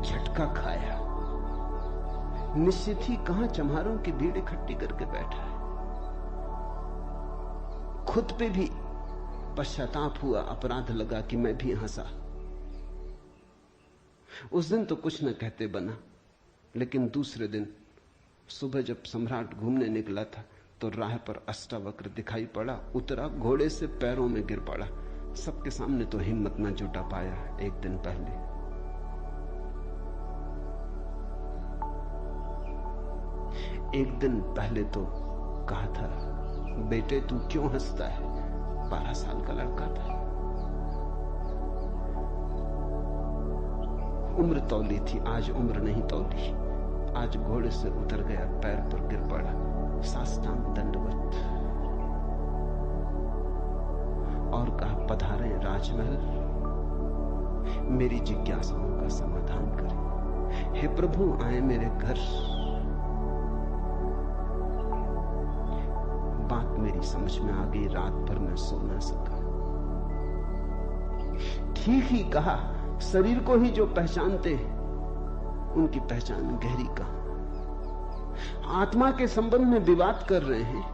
झटका खाया। निश्चित ही कहां चम्हारों की भीड़ इकट्ठी करके बैठा है। खुद पे भी पश्चाताप हुआ, अपराध लगा कि मैं भी हंसा। उस दिन तो कुछ न कहते बना, लेकिन दूसरे दिन सुबह जब सम्राट घूमने निकला था तो राह पर अष्टावक्र दिखाई पड़ा। उतरा, घोड़े से पैरों में गिर पड़ा। सबके सामने तो हिम्मत न जुटा पाया। एक दिन पहले तो कहा था, बेटे तू क्यों हंसता है? 12 साल का लड़का था। उम्र तौली थी, आज उम्र नहीं तौली। आज घोड़े से उतर गया, पैर पर गिर पड़ा, साष्टांग दंडवत, और कहा, पधारे राजमहल, मेरी जिज्ञासाओं का समाधान करें। हे प्रभु, आए मेरे घर। बात मेरी समझ में आ गई। रात भर मैं सो ना सका। ठीक ही कहा, शरीर को ही जो पहचानते हैं उनकी पहचान गहरी कहां। आत्मा के संबंध में विवाद कर रहे हैं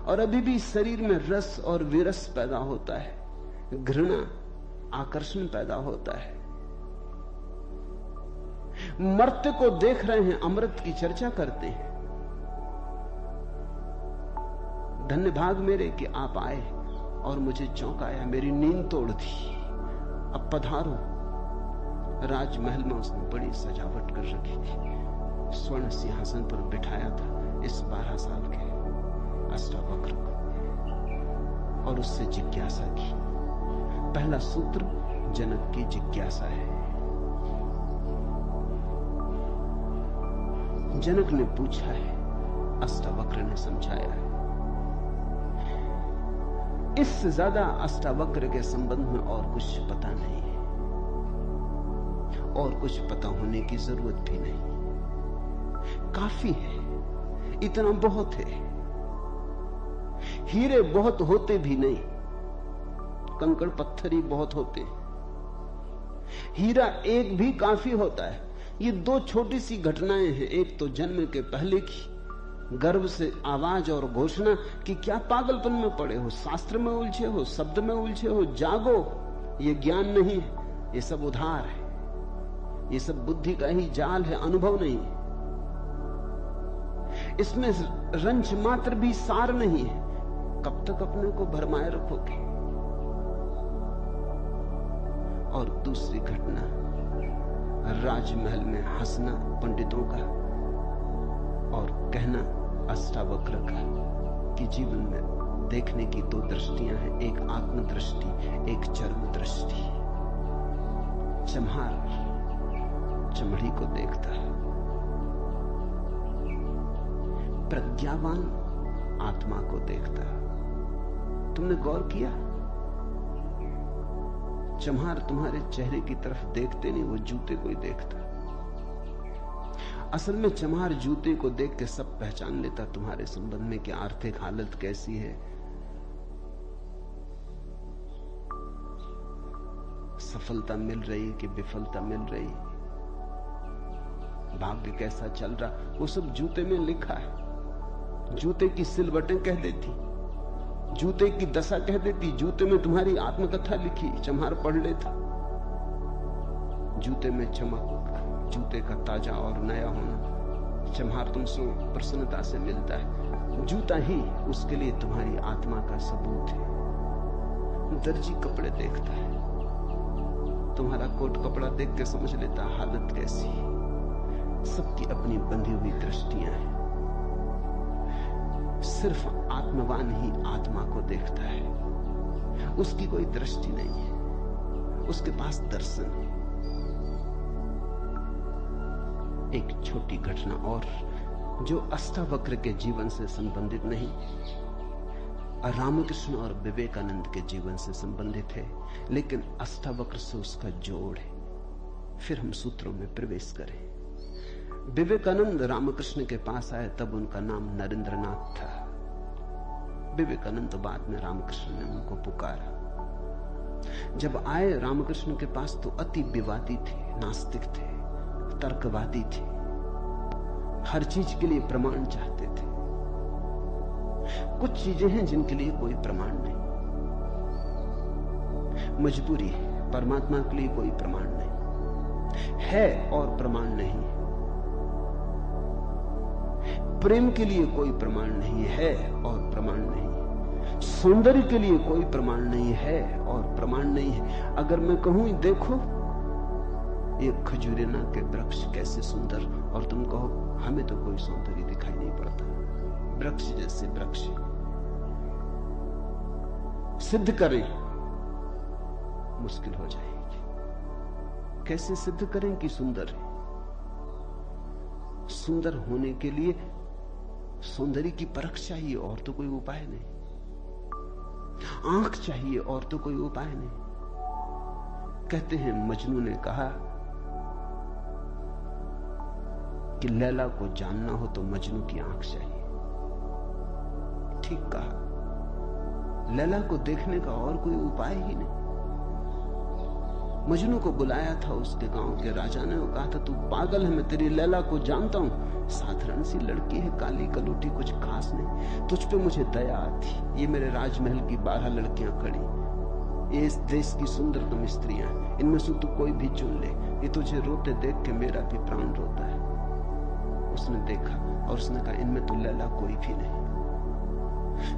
और अभी भी शरीर में रस और विरस पैदा होता है, घृणा, आकर्षण पैदा होता है। मर्त्य को देख रहे हैं, अमृत की चर्चा करते हैं। धन्य भाग मेरे कि आप आए और मुझे चौंकाया, मेरी नींद तोड़ दी। अब पधारो। राजमहल में उसने बड़ी सजावट कर रखी थी। स्वर्ण सिंहासन पर बिठाया था इस 12 साल के अष्टावक्र को और उससे जिज्ञासा की। पहला सूत्र जनक की जिज्ञासा है। जनक ने पूछा है, अष्टावक्र ने समझाया है। इससे ज्यादा अष्टावक्र के संबंध में और कुछ पता नहीं है, और कुछ पता होने की जरूरत भी नहीं। काफी है, इतना बहुत है। हीरे बहुत होते भी नहीं, कंकड़ पत्थर ही बहुत होते। हीरा एक भी काफी होता है। ये 2 छोटी सी घटनाएं हैं। एक तो जन्म के पहले की गर्भ से आवाज और घोषणा कि क्या पागलपन में पड़े हो, शास्त्र में उलझे हो, शब्द में उलझे हो, जागो। ये ज्ञान नहीं है, ये सब उधार है, ये सब बुद्धि का ही जाल है, अनुभव नहीं है। इसमें रंच मात्र भी सार नहीं है। कब तक अपने को भरमाए रखोगे? और दूसरी घटना, राजमहल में हंसना पंडितों का और कहना अष्टावक्र का कि जीवन में देखने की 2 दृष्टियां हैं, एक आत्मदृष्टि, एक चर्म दृष्टि। चम्हार चमड़ी को देखता है, प्रज्ञावान आत्मा को देखता है। तुमने गौर किया? चम्हार तुम्हारे चेहरे की तरफ देखते नहीं, वो जूते को ही देखता। असल में चम्हार जूते को देख के सब पहचान लेता तुम्हारे संबंध में कि आर्थिक हालत कैसी है, सफलता मिल रही कि विफलता मिल रही, भाग्य कैसा चल रहा, वो सब जूते में लिखा है। जूते की सिलवटें कह देती, जूते की दशा कह देती। जूते में तुम्हारी आत्मकथा लिखी, चम्हार पढ़ लेता। जूते में चमक, जूते का ताजा और नया होना चम्हार तुमसे प्रसन्नता से मिलता है। जूता ही उसके लिए तुम्हारी आत्मा का सबूत है। दर्जी कपड़े देखता है, तुम्हारा कोट कपड़ा देख के समझ लेता हालत कैसी है। सबकी अपनी बंधी हुई दृष्टियां हैं। सिर्फ आत्मवान ही आत्मा को देखता है, उसकी कोई दृष्टि नहीं है। उसके पास दर्शन है। एक छोटी घटना और जो अष्टावक्र के जीवन से संबंधित नहीं, रामकृष्ण और विवेकानंद के जीवन से संबंधित है, लेकिन अष्टावक्र से उसका जोड़ है। फिर हम सूत्रों में प्रवेश करें। विवेकानंद रामकृष्ण के पास आए तब उनका नाम नरेंद्रनाथ था। विवेकानंद बाद में रामकृष्ण ने उनको पुकारा। जब आए रामकृष्ण के पास तो अति विवादी थे, नास्तिक थे, तर्कवादी थे, हर चीज के लिए प्रमाण चाहते थे। कुछ चीजें हैं जिनके लिए कोई प्रमाण नहीं, मजबूरी है। परमात्मा के लिए कोई प्रमाण नहीं है और प्रमाण नहीं। प्रेम के लिए कोई प्रमाण नहीं है और प्रमाण नहीं। सौंदर्य के लिए कोई प्रमाण नहीं है और प्रमाण नहीं है। अगर मैं कहूं देखो ये खजूरेना के वृक्ष कैसे सुंदर, और तुम कहो हमें तो कोई सौंदर्य दिखाई नहीं पड़ता, वृक्ष जैसे वृक्ष, सिद्ध करें मुश्किल हो जाएगी। कैसे सिद्ध करें कि सुंदर है? सुंदर होने के लिए सौंदर्य की परख चाहिए और तो कोई उपाय नहीं। आंख चाहिए और तो कोई उपाय नहीं। कहते हैं मजनू ने कहा कि लैला को जानना हो तो मजनू की आंख चाहिए। ठीक कहा। लैला को देखने का और कोई उपाय ही नहीं। मजनू को बुलाया था उसके गांव के राजा ने, कहा था तू पागल है, मैं तेरी लैला को जानता हूं, साधारण सी लड़की है, काली कलूटी, कुछ खास नहीं, तुझ पे मुझे दया आती। ये मेरे राजमहल की 12 लड़कियां खड़ी, ये इस देश की सुंदरतम स्त्रियां, इनमें से तू कोई भी चुन ले, ये तुझे रोते देख के मेरा भी प्राण रोता है। उसने देखा और उसने कहा इनमें तो लैला कोई भी नहीं,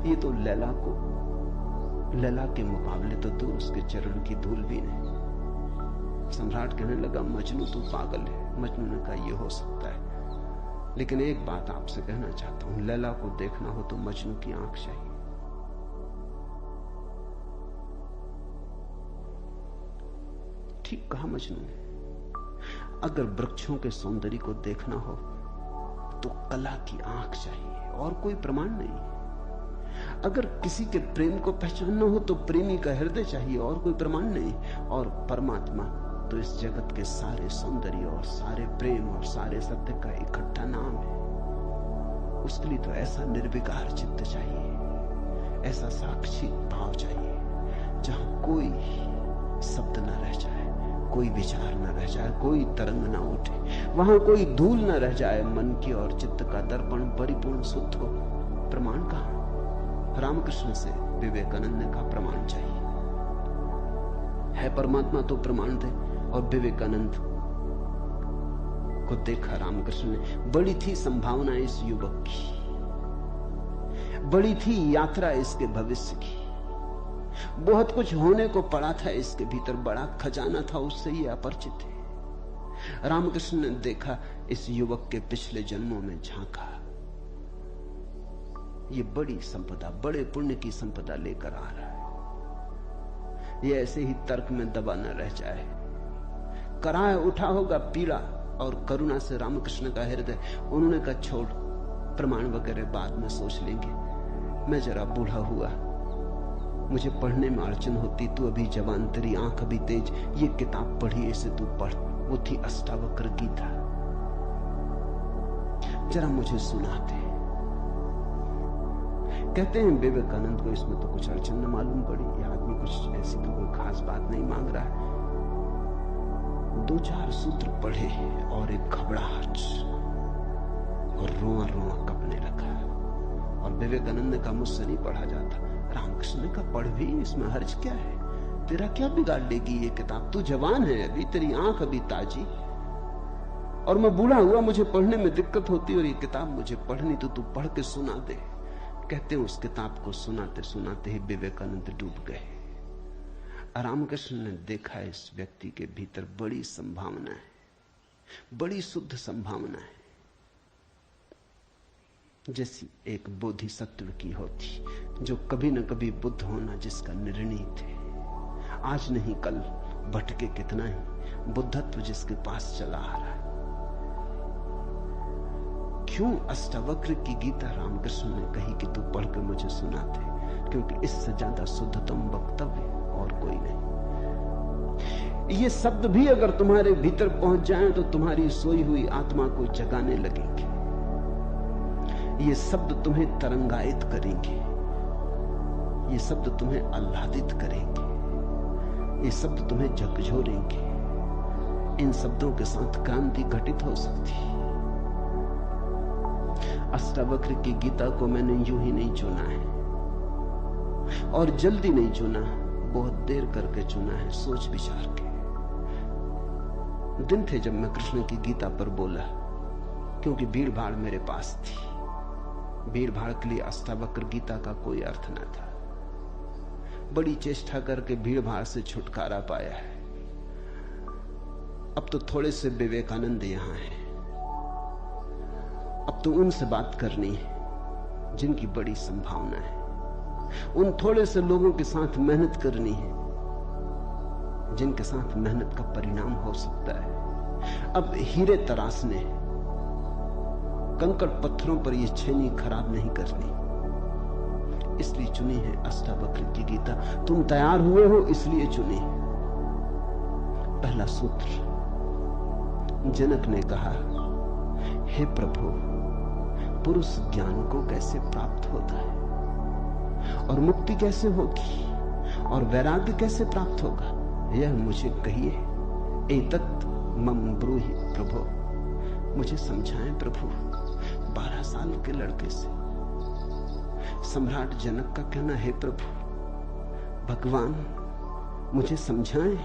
ये तो लैला के मुकाबले तो दूर, उसके चरण की धूल भी नहीं। सम्राट कहने लगा मजनू तू पागल है। मजनू ने कहा यह हो सकता है, लेकिन एक बात आपसे कहना चाहता हूं, लैला को देखना हो तो मजनू की आंख चाहिए। ठीक कहा मजनू ने। अगर वृक्षों के सौंदर्य को देखना हो तो कला की आंख चाहिए और कोई प्रमाण नहीं। अगर किसी के प्रेम को पहचानना हो तो प्रेमी का हृदय चाहिए और कोई प्रमाण नहीं। और परमात्मा तो इस जगत के सारे सौंदर्य और सारे प्रेम और सारे सत्य का इकट्ठा नाम है। उसके लिए तो ऐसा निर्विकार चित्त चाहिए, ऐसा साक्षी भाव चाहिए जहां कोई शब्द न रह जाए, कोई विचार न रह जाए, कोई तरंग न उठे, वहां कोई धूल न रह जाए। मन की और चित्त का दर्पण परिपूर्ण शुद्ध हो। प्रमाण कहां? रामकृष्ण से विवेकानंद ने कहा प्रमाण चाहिए। है परमात्मा तो प्रमाण दे। और विवेकानंद को देखा रामकृष्ण ने। बड़ी थी संभावना इस युवक की, बड़ी थी यात्रा इसके भविष्य की, बहुत कुछ होने को पड़ा था इसके भीतर, बड़ा खजाना था, उससे ये अपरिचित है। रामकृष्ण ने देखा इस युवक के पिछले जन्मों में, झांका, ये बड़ी संपदा, बड़े पुण्य की संपदा लेकर आ रहा है। ये ऐसे ही तर्क में दबा न रह जाए। कराह उठा होगा पीड़ा और करुणा से रामकृष्ण का हृदय। उन्होंने कहा छोड़, प्रमाण वगैरह बाद में सोच लेंगे, मैं जरा बूढ़ा हुआ, मुझे पढ़ने में अड़चन होती, तू अभी जवान, तेरी आंख अभी तेज, ये किताब पढ़ी, इसे तू पढ़। वो थी अष्टावक्र गीता, जरा मुझे सुनाते। कहते हैं विवेकानंद को इसमें तो कुछ अड़चन न मालूम पड़ी, ये आदमी कुछ ऐसी तो कोई खास बात नहीं मांग रहा है। 2-4 सूत्र पढ़े और एक घबराहट और रोआ रोआ कपने लगा। और विवेकानंद ने कहा मुझसे नहीं पढ़ा जाता। रामकृष्ण ने कहा पढ़ भी, इसमें हर्ज क्या है, तेरा क्या बिगाड़ लेगी ये किताब, तू जवान है अभी, तेरी आंख अभी ताजी, और मैं बूढ़ा हुआ, मुझे पढ़ने में दिक्कत होती, और ये किताब मुझे पढ़नी तो तू पढ़ के सुना दे। कहते हैं उस किताब को सुनाते सुनाते ही विवेकानंद डूब गए। रामकृष्ण ने देखा इस व्यक्ति के भीतर बड़ी संभावना है, बड़ी शुद्ध संभावना है, जैसी एक बोधिसत्व की होती, जो कभी न कभी बुद्ध होना जिसका निर्णय थे, आज नहीं कल भटके कितना ही, बुद्धत्व जिसके पास चला आ रहा है। क्यों अष्टावक्र की गीता रामकृष्ण ने कही कि तू पढ़ के मुझे सुनाते, क्योंकि इससे ज्यादा शुद्धतम वक्तव्य और कोई नहीं। ये शब्द भी अगर तुम्हारे भीतर पहुंच जाएं तो तुम्हारी सोई हुई आत्मा को जगाने लगेंगे। ये शब्द तुम्हें तरंगायित करेंगे, ये शब्द तुम्हें आह्लादित करेंगे, ये शब्द तुम्हें झकझोरेंगे। इन शब्दों के साथ क्रांति घटित हो सकती है। अष्टावक्र की गीता को मैंने यूं ही नहीं चुना है, और जल्दी नहीं चुना, बहुत देर करके चुना है, सोच विचार के। दिन थे जब मैं कृष्ण की गीता पर बोला, क्योंकि भीड़ भाड़ मेरे पास थी। भीड़ भाड़ के लिए अष्टावक्र गीता का कोई अर्थ न था। बड़ी चेष्टा करके भीड़ भाड़ से छुटकारा पाया है। अब तो थोड़े से विवेकानंद यहां हैं। अब तो उनसे बात करनी है जिनकी बड़ी संभावना है। उन थोड़े से लोगों के साथ मेहनत करनी है जिनके साथ मेहनत का परिणाम हो सकता है। अब हीरे तराशने, कंकड़ पत्थरों पर यह छेनी खराब नहीं करनी, इसलिए चुनी है अष्टावक्र की गीता। तुम तैयार हुए हो इसलिए चुनी। पहला सूत्र, जनक ने कहा, हे प्रभु, पुरुष ज्ञान को कैसे प्राप्त होता है और मुक्ति कैसे होगी और वैराग्य कैसे प्राप्त होगा, यह मुझे कहिए। एतत् मम ब्रूहि प्रभो, मुझे समझाएं प्रभु। 12 साल के लड़के से सम्राट जनक का कहना, हे प्रभु भगवान मुझे समझाएं।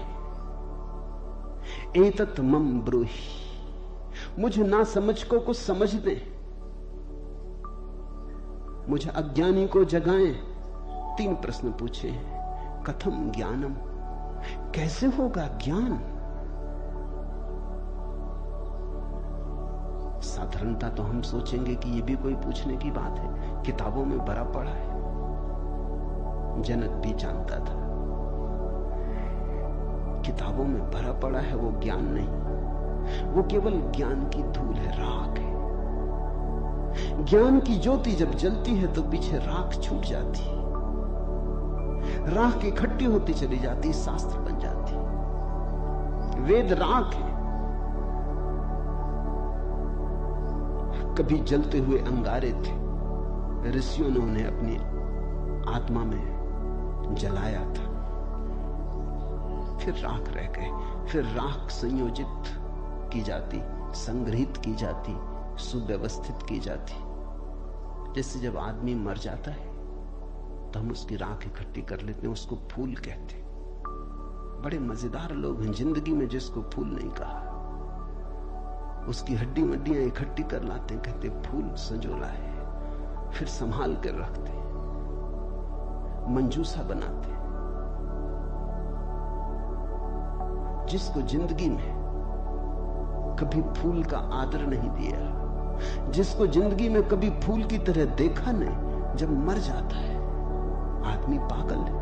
एतत् मम ब्रूहि, मुझे ना समझ को कुछ समझ दें, मुझे अज्ञानी को जगाएं। 3 प्रश्न पूछे। कथम ज्ञानम, कैसे होगा ज्ञान? साधारणता तो हम सोचेंगे कि यह भी कोई पूछने की बात है, किताबों में भरा पड़ा है। जनक भी जानता था किताबों में भरा पड़ा है वो ज्ञान नहीं, वो केवल ज्ञान की धूल है, राख है। ज्ञान की ज्योति जब जलती है तो पीछे राख छूट जाती है, राख इकट्ठी होती चली जाती, शास्त्र बन जाती। वेद राख है। कभी जलते हुए अंगारे थे, ऋषियों ने उन्हें अपनी आत्मा में जलाया था, फिर राख रह गए। फिर राख संयोजित की जाती, संग्रहित की जाती, सुव्यवस्थित की जाती। जैसे जब आदमी मर जाता है तो हम उसकी राख इकट्ठी कर लेते हैं, उसको फूल कहते हैं। बड़े मजेदार लोग हैं जिंदगी में जिसको फूल नहीं कहा। उसकी हड्डी वड्डियां इकट्ठी कर लाते हैं, कहते फूल संजोला है, फिर संभाल कर रखते, मंजूसा बनाते। जिसको जिंदगी में कभी फूल का आदर नहीं दिया, जिसको जिंदगी में कभी फूल की तरह देखा नहीं, जब मर जाता है आदमी पागल है,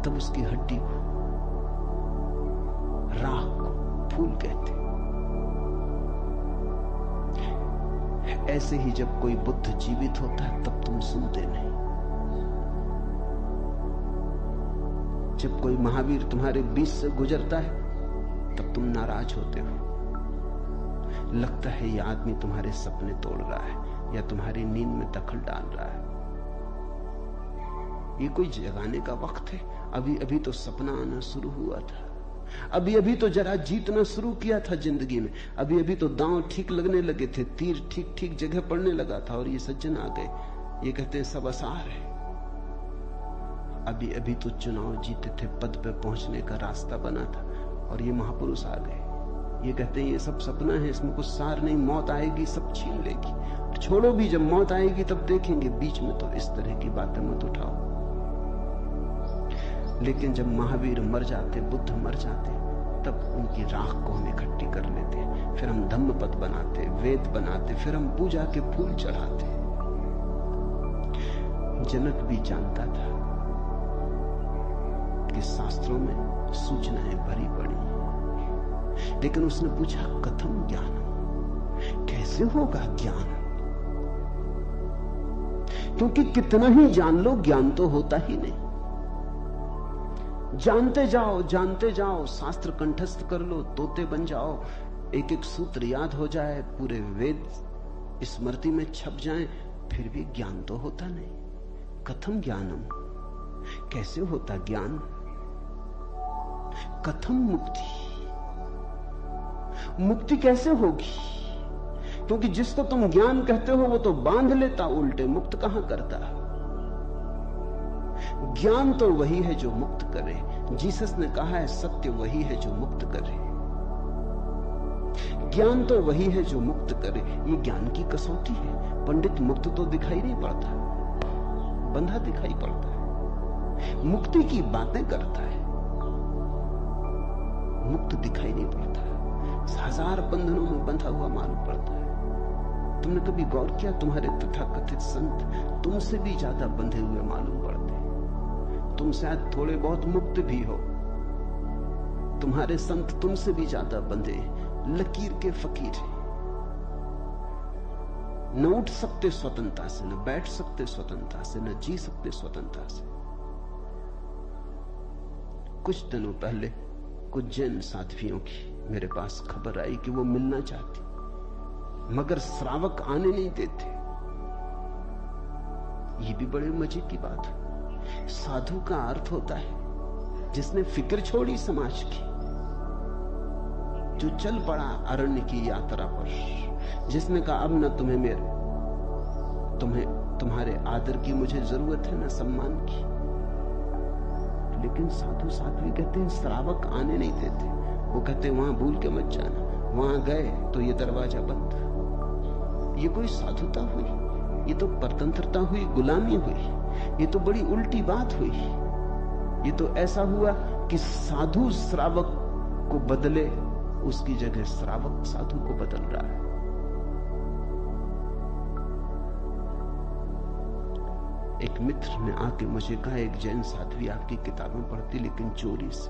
तब उसकी हड्डी को, राख को फूल कहते। ऐसे ही जब कोई बुद्ध जीवित होता है तब तुम सुनते नहीं। जब कोई महावीर तुम्हारे बीच से गुजरता है तब तुम नाराज होते हो। लगता है यह आदमी तुम्हारे सपने तोड़ रहा है या तुम्हारी नींद में दखल डाल रहा है। ये कोई जगाने का वक्त है? अभी अभी तो सपना आना शुरू हुआ था, अभी अभी तो जरा जीतना शुरू किया था जिंदगी में, अभी अभी तो दांव ठीक लगने लगे थे, तीर ठीक ठीक जगह पड़ने लगा था, और ये सज्जन आ गए, ये कहते हैं सब आसार है। अभी अभी तो चुनाव जीते थे, पद पे पहुंचने का रास्ता बना था, और ये महापुरुष आ गए, ये कहते हैं ये सब सपना है, इसमें कुछ सार नहीं, मौत आएगी सब छीन लेगी। छोड़ो भी, जब मौत आएगी तब देखेंगे, बीच में तो इस तरह की बातें मत उठाओ। लेकिन जब महावीर मर जाते, बुद्ध मर जाते, तब उनकी राख को हम इकट्ठी कर लेते, फिर हम धम्मपद बनाते, वेद बनाते, फिर हम पूजा के फूल चढ़ाते। जनक भी जानता था कि शास्त्रों में सूचनाएं भरी पड़ी, लेकिन उसने पूछा कथम ज्ञानम, कैसे होगा ज्ञान? क्योंकि कितना ही जान लो ज्ञान तो होता ही नहीं। जानते जाओ, शास्त्र कंठस्थ कर लो, तोते बन जाओ, एक एक सूत्र याद हो जाए, पूरे वेद स्मृति में छप जाएं, फिर भी ज्ञान तो होता नहीं। कथम ज्ञानम, कैसे होता ज्ञान? कथम मुक्ति, मुक्ति कैसे होगी? क्योंकि जिसको तुम ज्ञान कहते हो वो तो बांध लेता उल्टे, मुक्त कहां करता। ज्ञान तो वही है जो मुक्त करे। जीसस ने कहा है सत्य वही है जो मुक्त करे, ज्ञान तो वही है जो मुक्त करे। ये ज्ञान की कसौटी है। पंडित मुक्त तो दिखाई नहीं पड़ता, बंधा दिखाई पड़ता है, मुक्ति की बातें करता है, मुक्त दिखाई नहीं पड़ता, हजार बंधनों में बंधा हुआ मालूम पड़ता है। तुमने कभी गौर किया, तुम्हारे तथाकथित संत तुमसे भी ज्यादा बंधे हुए मालूम पड़ते हैं। तुम शायद थोड़े बहुत मुक्त भी हो, तुम्हारे संत तुमसे भी ज्यादा बंधे, लकीर के फकीर हैं। न उठ सकते स्वतंत्रता से, न बैठ सकते स्वतंत्रता से, न जी सकते स्वतंत्रता से। कुछ दिनों पहले कुछ जैन साध्वियों की मेरे पास खबर आई कि वो मिलना चाहती, मगर श्रावक आने नहीं देते। ये भी बड़े मजे की बात है। साधु का अर्थ होता है जिसने फिक्र छोड़ी समाज की, जो चल पड़ा अरण्य की यात्रा पर, जिसने कहा अब न तुम्हारे आदर की मुझे जरूरत है, न सम्मान की। लेकिन साधु साध्वी कहते हैं श्रावक आने नहीं देते। वो कहते हैं वहां भूल के मत जाना, वहां गए तो ये दरवाजा बंद। ये कोई साधुता हुई? ये तो परतंत्रता हुई, गुलामी हुई। ये तो बड़ी उल्टी बात हुई। ये तो ऐसा हुआ कि साधु श्रावक को बदले, उसकी जगह श्रावक साधु को बदल रहा है। एक मित्र ने आके मुझे कहा, एक जैन साध्वी आपकी किताबें पढ़ती लेकिन चोरी से,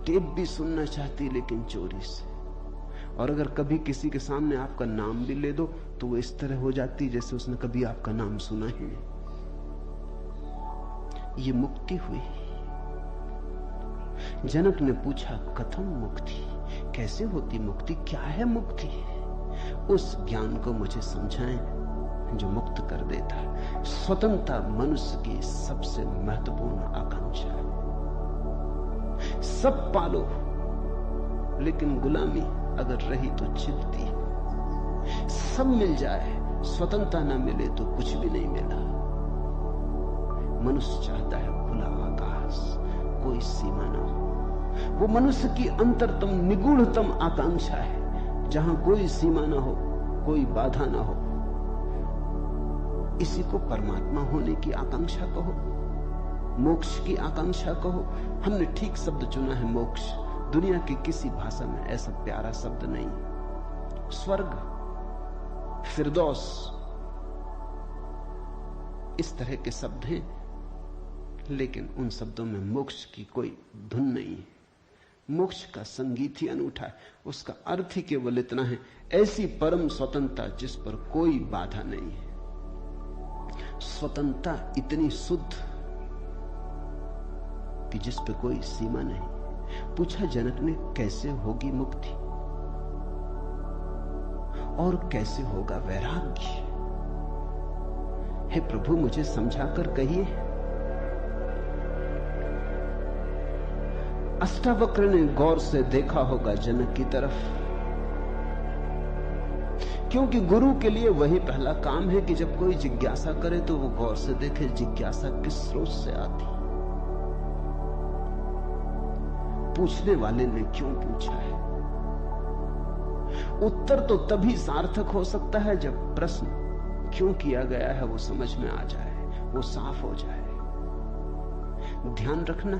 टेप भी सुनना चाहती लेकिन चोरी से, और अगर कभी किसी के सामने आपका नाम भी ले दो तो वो इस तरह हो जाती जैसे उसने कभी आपका नाम सुना ही नहीं। ये मुक्ति हुई। जनक ने पूछा कथम मुक्ति, कैसे होती मुक्ति, क्या है मुक्ति? उस ज्ञान को मुझे समझाएं जो मुक्त कर देता है। स्वतंत्रता मनुष्य की सबसे महत्वपूर्ण आकांक्षा है। सब पालो, लेकिन गुलामी अगर रही तो छिपती है। सब मिल जाए, स्वतंत्रता ना मिले तो कुछ भी नहीं मिला। मनुष्य चाहता है खुला आकाश, कोई सीमा ना हो। वो मनुष्य की अंतरतम निगूढ़तम आकांक्षा है, जहां कोई सीमा ना हो, कोई बाधा ना हो। इसी को परमात्मा होने की आकांक्षा कहो, मोक्ष की आकांक्षा कहो। हमने ठीक शब्द चुना है, मोक्ष। दुनिया की किसी भाषा में ऐसा प्यारा शब्द नहीं। स्वर्ग, फिरदौस, इस तरह के शब्द हैं, लेकिन उन शब्दों में मोक्ष की कोई धुन नहीं है। मोक्ष का संगीत ही अनूठा है। उसका अर्थ ही केवल इतना है, ऐसी परम स्वतंत्रता जिस पर कोई बाधा नहीं है। स्वतंत्रता इतनी शुद्ध कि जिस पे कोई सीमा नहीं। पूछा जनक ने कैसे होगी मुक्ति और कैसे होगा वैराग्य? हे प्रभु मुझे समझाकर कहिए। अष्टावक्र ने गौर से देखा होगा जनक की तरफ, क्योंकि गुरु के लिए वही पहला काम है कि जब कोई जिज्ञासा करे तो वो गौर से देखे जिज्ञासा किस स्रोत से आती, पूछने वाले ने क्यों पूछा है। उत्तर तो तभी सार्थक हो सकता है जब प्रश्न क्यों किया गया है वो समझ में आ जाए, वो साफ हो जाए। ध्यान रखना,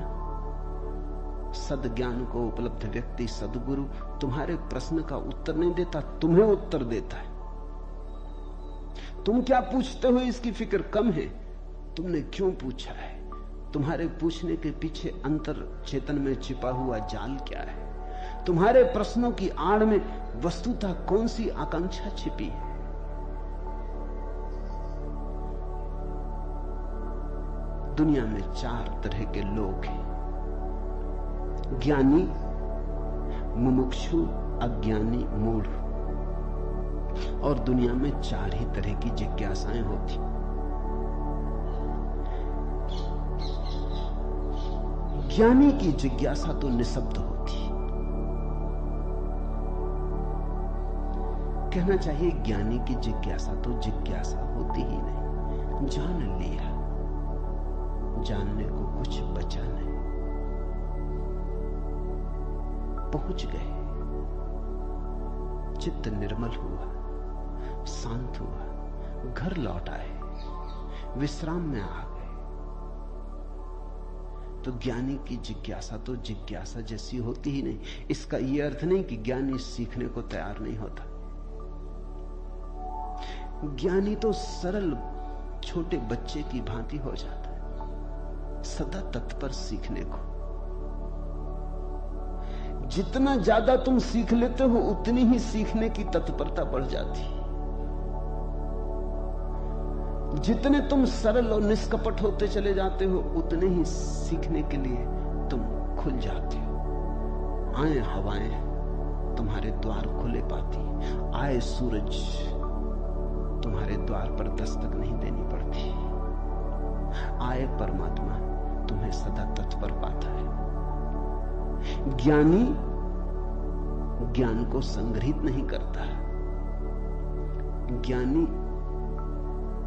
सद्ज्ञान को उपलब्ध व्यक्ति, सद्गुरु तुम्हारे प्रश्न का उत्तर नहीं देता, तुम्हें उत्तर देता है। तुम क्या पूछते हो इसकी फिक्र कम है, तुमने क्यों पूछा है तुम्हारे पूछने के पीछे अंतर चेतन में छिपा हुआ जाल क्या है? तुम्हारे प्रश्नों की आड़ में वस्तुतः कौन सी आकांक्षा छिपी है? दुनिया में 4 तरह के लोग हैं: ज्ञानी, मुमुक्षु, अज्ञानी, मूढ़। और दुनिया में 4 ही तरह की जिज्ञासाएं होती। ज्ञानी की जिज्ञासा तो निःशब्द होती। कहना चाहिए ज्ञानी की जिज्ञासा तो जिज्ञासा होती ही नहीं। जान लिया, जानने को कुछ बचा नहीं। पहुंच गए, चित्त निर्मल हुआ, शांत हुआ, घर लौट आए, विश्राम में आ गए। तो ज्ञानी की जिज्ञासा तो जिज्ञासा जैसी होती ही नहीं। इसका यह अर्थ नहीं कि ज्ञानी सीखने को तैयार नहीं होता। ज्ञानी तो सरल छोटे बच्चे की भांति हो जाता है, सदा तत्पर सीखने को। जितना ज्यादा तुम सीख लेते हो उतनी ही सीखने की तत्परता बढ़ जाती। जितने तुम सरल और निष्कपट होते चले जाते हो उतने ही सीखने के लिए तुम खुल जाते हो। आए हवाएं तुम्हारे द्वार खुले पाती, आए सूरज तुम्हारे द्वार पर दस्तक नहीं देनी पड़ती, आए परमात्मा तुम्हें सदा तत्पर पाता है। ज्ञानी ज्ञान को संग्रहित नहीं करता। ज्ञानी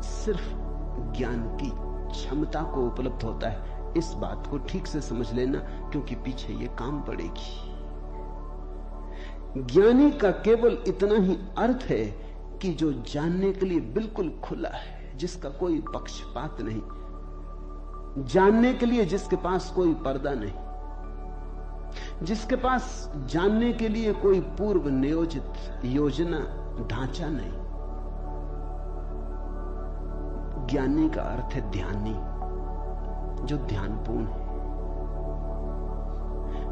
सिर्फ ज्ञान की क्षमता को उपलब्ध होता है। इस बात को ठीक से समझ लेना, क्योंकि पीछे ये काम पड़ेगी। ज्ञानी का केवल इतना ही अर्थ है कि जो जानने के लिए बिल्कुल खुला है, जिसका कोई पक्षपात नहीं, जानने के लिए जिसके पास कोई पर्दा नहीं, जिसके पास जानने के लिए कोई पूर्व नियोजित योजना ढांचा नहीं। ज्ञानी का अर्थ है ध्यानी, जो ध्यानपूर्ण है।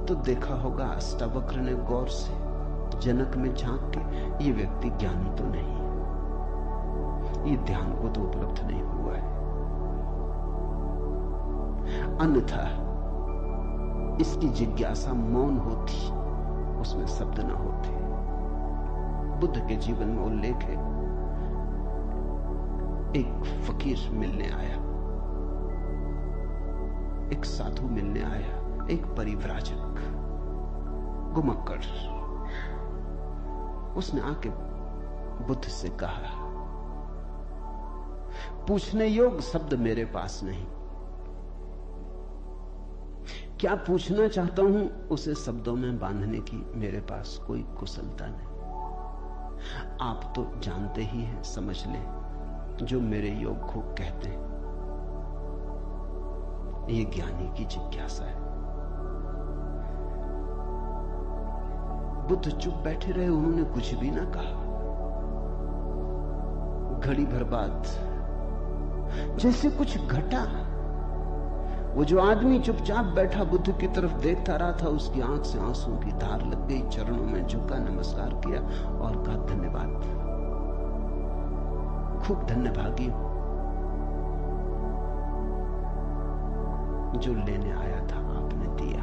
तो देखा होगा अष्टावक्र ने गौर से जनक में झांक के, ये व्यक्ति ज्ञानी तो नहीं है, ये ध्यान को तो उपलब्ध नहीं हुआ है। अन्यथा इसकी जिज्ञासा मौन होती, उसमें शब्द ना होते। बुद्ध के जीवन में उल्लेख है, एक फकीर मिलने आया, एक साधु मिलने आया, एक परिव्राजक घुमक्कड़। उसने आके बुद्ध से कहा, पूछने योग्य शब्द मेरे पास नहीं। क्या पूछना चाहता हूं उसे शब्दों में बांधने की मेरे पास कोई कुशलता नहीं। आप तो जानते ही हैं, समझ लें, जो मेरे योग को कहते हैं। ये ज्ञानी की जिज्ञासा है। बुद्ध चुप बैठे रहे, उन्होंने कुछ भी ना कहा। घड़ी भर बाद जैसे कुछ घटा। वो जो आदमी चुपचाप बैठा बुद्ध की तरफ देखता रहा था, उसकी आंख से आंसू की धार लग गई। चरणों में झुका, नमस्कार किया और कहा, धन्यवाद, खूब धन्यभागी हूं। जो लेने आया था आपने दिया।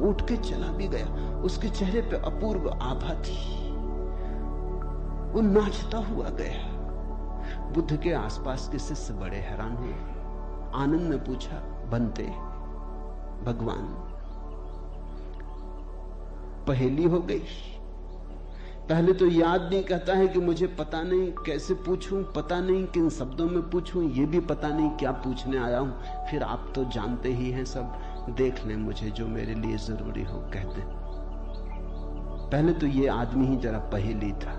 उठ के चला भी गया। उसके चेहरे पे अपूर्व आभा थी, वो नाचता हुआ गया। बुद्ध के आसपास के शिष्य बड़े हैरान हुए। आनंद ने पूछा, बनते भगवान, पहेली हो गई। पहले तो याद नहीं, कहता है कि मुझे पता नहीं कैसे पूछूं, पता नहीं किन शब्दों में पूछूं, ये भी पता नहीं क्या पूछने आया हूं। फिर आप तो जानते ही हैं सब, देख लें मुझे जो मेरे लिए जरूरी हो कहते। पहले तो ये आदमी ही जरा पहेली था,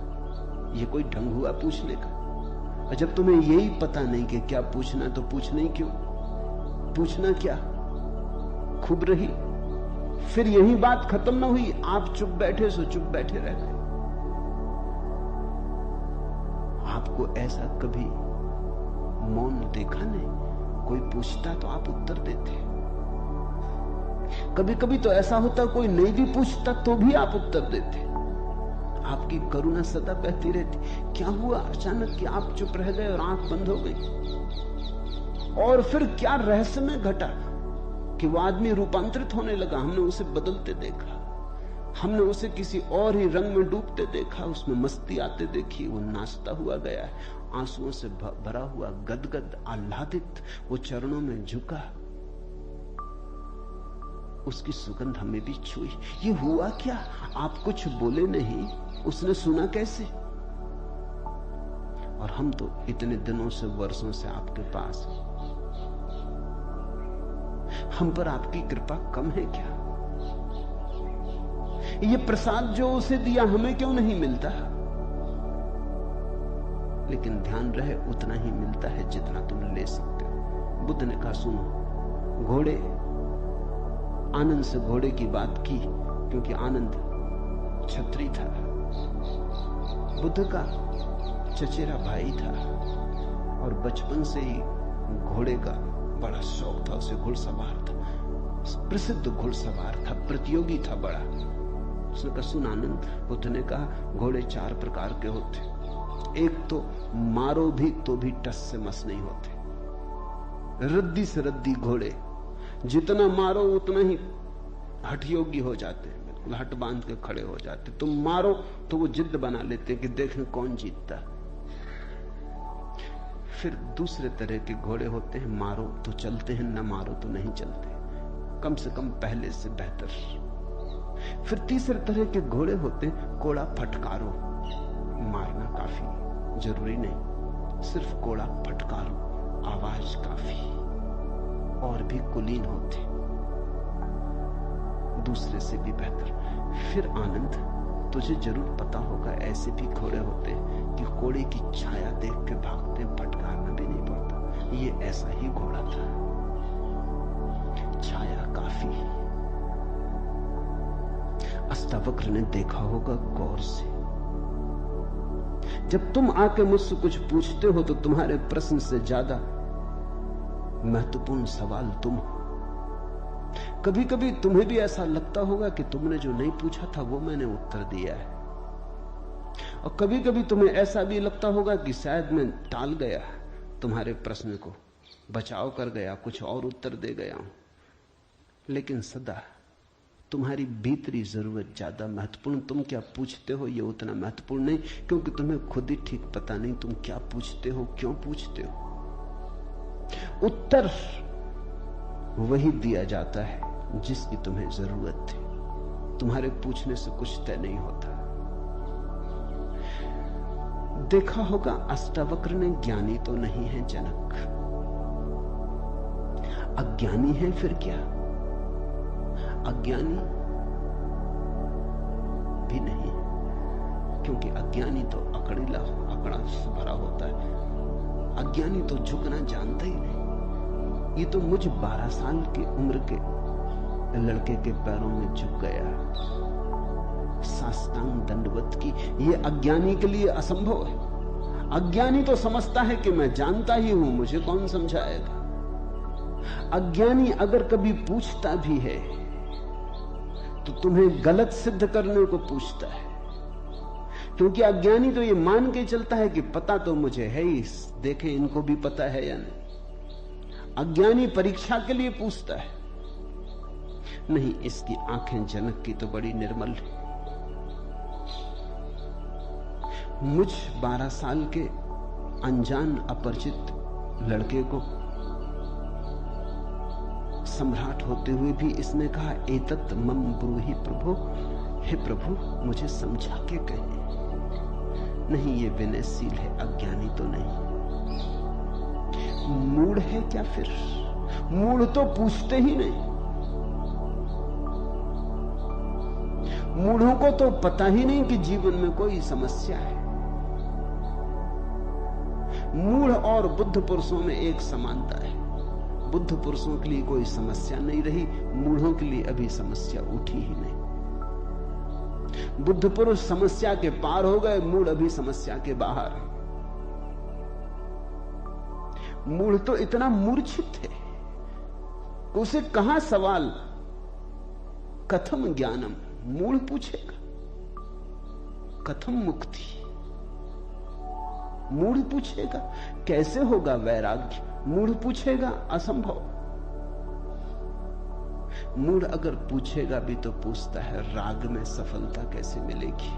ये कोई ढंग हुआ पूछने का? और जब तुम्हें यही पता नहीं कि क्या पूछना, तो पूछना ही क्यों? पूछना क्या? खूब रही। फिर यही बात खत्म ना हुई, आप चुप बैठे सो चुप बैठे रह गए। आपको ऐसा कभी मौन देखा नहीं? कोई पूछता तो आप उत्तर देते। कभी कभी तो ऐसा होता कोई नहीं भी पूछता तो भी आप उत्तर देते। आपकी करुणा सदा बहती रहती। क्या हुआ अचानक कि आप चुप रह गए और आंख बंद हो गई? और फिर क्या रहस्यमय घटा कि वो आदमी रूपांतरित होने लगा? हमने उसे बदलते देखा, हमने उसे किसी और ही रंग में डूबते देखा, उसमें मस्ती आते देखी। वो नाचता हुआ गया है, आंसुओं से भरा हुआ, गदगद आह्लादित, वो चरणों में झुका, उसकी सुगंध हमें भी छुई। ये हुआ क्या? आप कुछ बोले नहीं, उसने सुना कैसे? और हम तो इतने दिनों से, वर्षों से आपके पास, हम पर आपकी कृपा कम है क्या? ये प्रसाद जो उसे दिया हमें क्यों नहीं मिलता? लेकिन ध्यान रहे उतना ही मिलता है जितना तुम ले सकते हो। बुद्ध ने कहा सुनो, घोड़े, आनंद से घोड़े की बात की क्योंकि आनंद छत्री था, बुद्ध का चचेरा भाई था और बचपन से ही घोड़े का बड़ा शौक था। उसे घुड़सवार था, प्रसिद्ध घुड़सवार था, प्रतियोगी था बड़ा। उसने कहा सुन आनंद, बुद्ध ने कहा घोड़े 4 प्रकार के होते। एक तो मारो भी तो भी टस से मस नहीं होते, रद्दी से रद्दी घोड़े, जितना मारो उतना ही हठयोगी हो जाते हैं, बिल्कुल हट बांध के खड़े हो जाते। तुम मारो तो वो जिद बना लेते हैं कि देखें कौन जीतता। फिर दूसरे तरह के घोड़े होते हैं, मारो तो चलते हैं, न मारो तो नहीं चलते, कम से कम पहले से बेहतर। फिर तीसरे तरह के घोड़े होते हैं, कोड़ा फटकारो, मारना काफी जरूरी नहीं, सिर्फ कोड़ा फटकारो, आवाज काफी। और भी कुलीन होते, दूसरे से भी बेहतर। फिर आनंद, तुझे जरूर पता होगा ऐसे भी घोड़े होते कि कोड़े की छाया देख के भागते, फटकारना भी नहीं पड़ता। ये ऐसा ही घोड़ा था, छाया काफी। अष्टावक्र ने देखा होगा गौर से। जब तुम आके मुझसे कुछ पूछते हो तो तुम्हारे प्रश्न से ज्यादा महत्वपूर्ण सवाल तुम हो। कभी कभी तुम्हें भी ऐसा लगता होगा कि तुमने जो नहीं पूछा था वो मैंने उत्तर दिया है, और कभी कभी तुम्हें ऐसा भी लगता होगा कि शायद मैं टाल गया तुम्हारे प्रश्न को, बचाव कर गया, कुछ और उत्तर दे गया हूं। लेकिन सदा तुम्हारी भीतरी जरूरत ज्यादा महत्वपूर्ण। तुम क्या पूछते हो ये उतना महत्वपूर्ण नहीं, क्योंकि तुम्हें खुद ही ठीक पता नहीं तुम क्या पूछते हो, क्यों पूछते हो। उत्तर वही दिया जाता है जिसकी तुम्हें जरूरत थी। तुम्हारे पूछने से कुछ तय नहीं होता। देखा होगा अष्टावक्र ने ज्ञानी तो नहीं है जनक, अज्ञानी है फिर क्या? अज्ञानी भी नहीं, क्योंकि अज्ञानी तो अकड़ीला, अकड़ा भरा होता है। अज्ञानी तो झुकना जानता ही नहीं। ये तो मुझ 12 साल की उम्र के लड़के के पैरों में झुक गया, साष्टांग दंडवत की। ये अज्ञानी के लिए असंभव है। अज्ञानी तो समझता है कि मैं जानता ही हूं, मुझे कौन समझाएगा। अज्ञानी अगर कभी पूछता भी है तो तुम्हें गलत सिद्ध करने को पूछता है, क्योंकि अज्ञानी तो ये मान के चलता है कि पता तो मुझे है ही, देखें इनको भी पता है या नहीं। अज्ञानी परीक्षा के लिए पूछता है। नहीं, इसकी आंखें जनक की तो बड़ी निर्मल है। मुझ 12 साल के अनजान अपरिचित लड़के को सम्राट होते हुए भी इसने कहा एतत् मम ब्रूहि प्रभु, हे प्रभु मुझे समझा के कहे। नहीं, ये विनयशील है, अज्ञानी तो नहीं। मूढ़ है क्या फिर? मूढ़ तो पूछते ही नहीं। मूढ़ों को तो पता ही नहीं कि जीवन में कोई समस्या है। मूढ़ और बुद्ध पुरुषों में एक समानता है। बुद्ध पुरुषों के लिए कोई समस्या नहीं रही, मूढ़ों के लिए अभी समस्या उठी ही नहीं। बुद्ध पुरुष समस्या के पार हो गए, मूढ़ अभी समस्या के बाहर है। मूढ़ तो इतना मूर्छित है उसे कहां सवाल कथम ज्ञानम, मूढ़ पूछेगा। कथम मुक्ति, मूढ़ पूछेगा। कैसे होगा वैराग्य, मूढ़ पूछेगा। असंभव। मूढ़ अगर पूछेगा भी तो पूछता है राग में सफलता कैसे मिलेगी।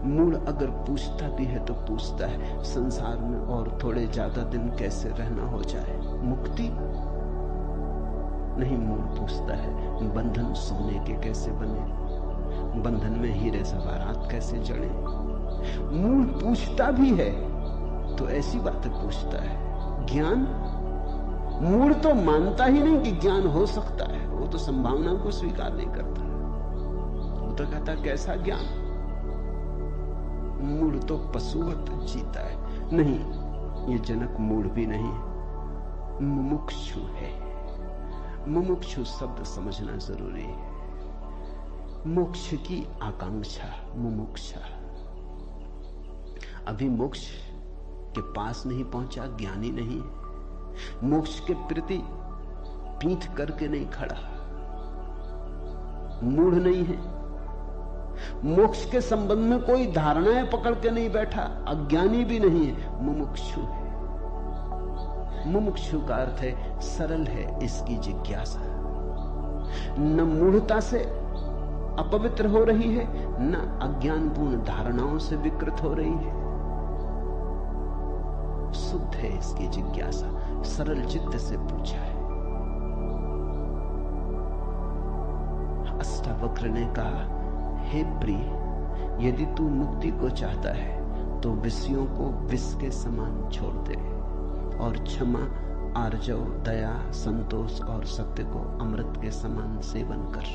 मूढ़ अगर पूछता भी है तो पूछता है संसार में और थोड़े ज्यादा दिन कैसे रहना हो जाए, मुक्ति नहीं। मूढ़ पूछता है बंधन सोने के कैसे बने, बंधन में हीरे जवाहरात कैसे जड़े। मूढ़ पूछता भी है तो ऐसी बातें पूछता है। ज्ञान, मूढ़ तो मानता ही नहीं कि ज्ञान हो सकता है, वो तो संभावना को स्वीकार नहीं करता। वो तो कहता कैसा ज्ञान। मूढ़ तो पशुवत जीता है। नहीं, ये जनक मूढ़ भी नहीं है, मुमुक्षु है। मुमुक्षु शब्द समझना जरूरी है। मोक्ष की आकांक्षा, मुमुक्षा। अभी मोक्ष के पास नहीं पहुंचा, ज्ञानी नहीं। मोक्ष के प्रति पीठ करके नहीं खड़ा, मूढ़ नहीं है। मोक्ष के संबंध में कोई धारणाएं पकड़ के नहीं बैठा, अज्ञानी भी नहीं है, मुमुक्षु है। मुमुक्षु का अर्थ है सरल है इसकी जिज्ञासा, न मूढ़ता से अपवित्र हो रही है, न अज्ञानपूर्ण धारणाओं से विकृत हो रही है। शुद्ध है इसकी जिज्ञासा, सरल चित्त से पूछा है। अष्टावक्र ने कहा, हे प्रिय, यदि तू मुक्ति को चाहता है तो विषयों को विष के समान छोड़ दे और क्षमा, आर्जव, दया, संतोष और सत्य को अमृत के समान सेवन कर।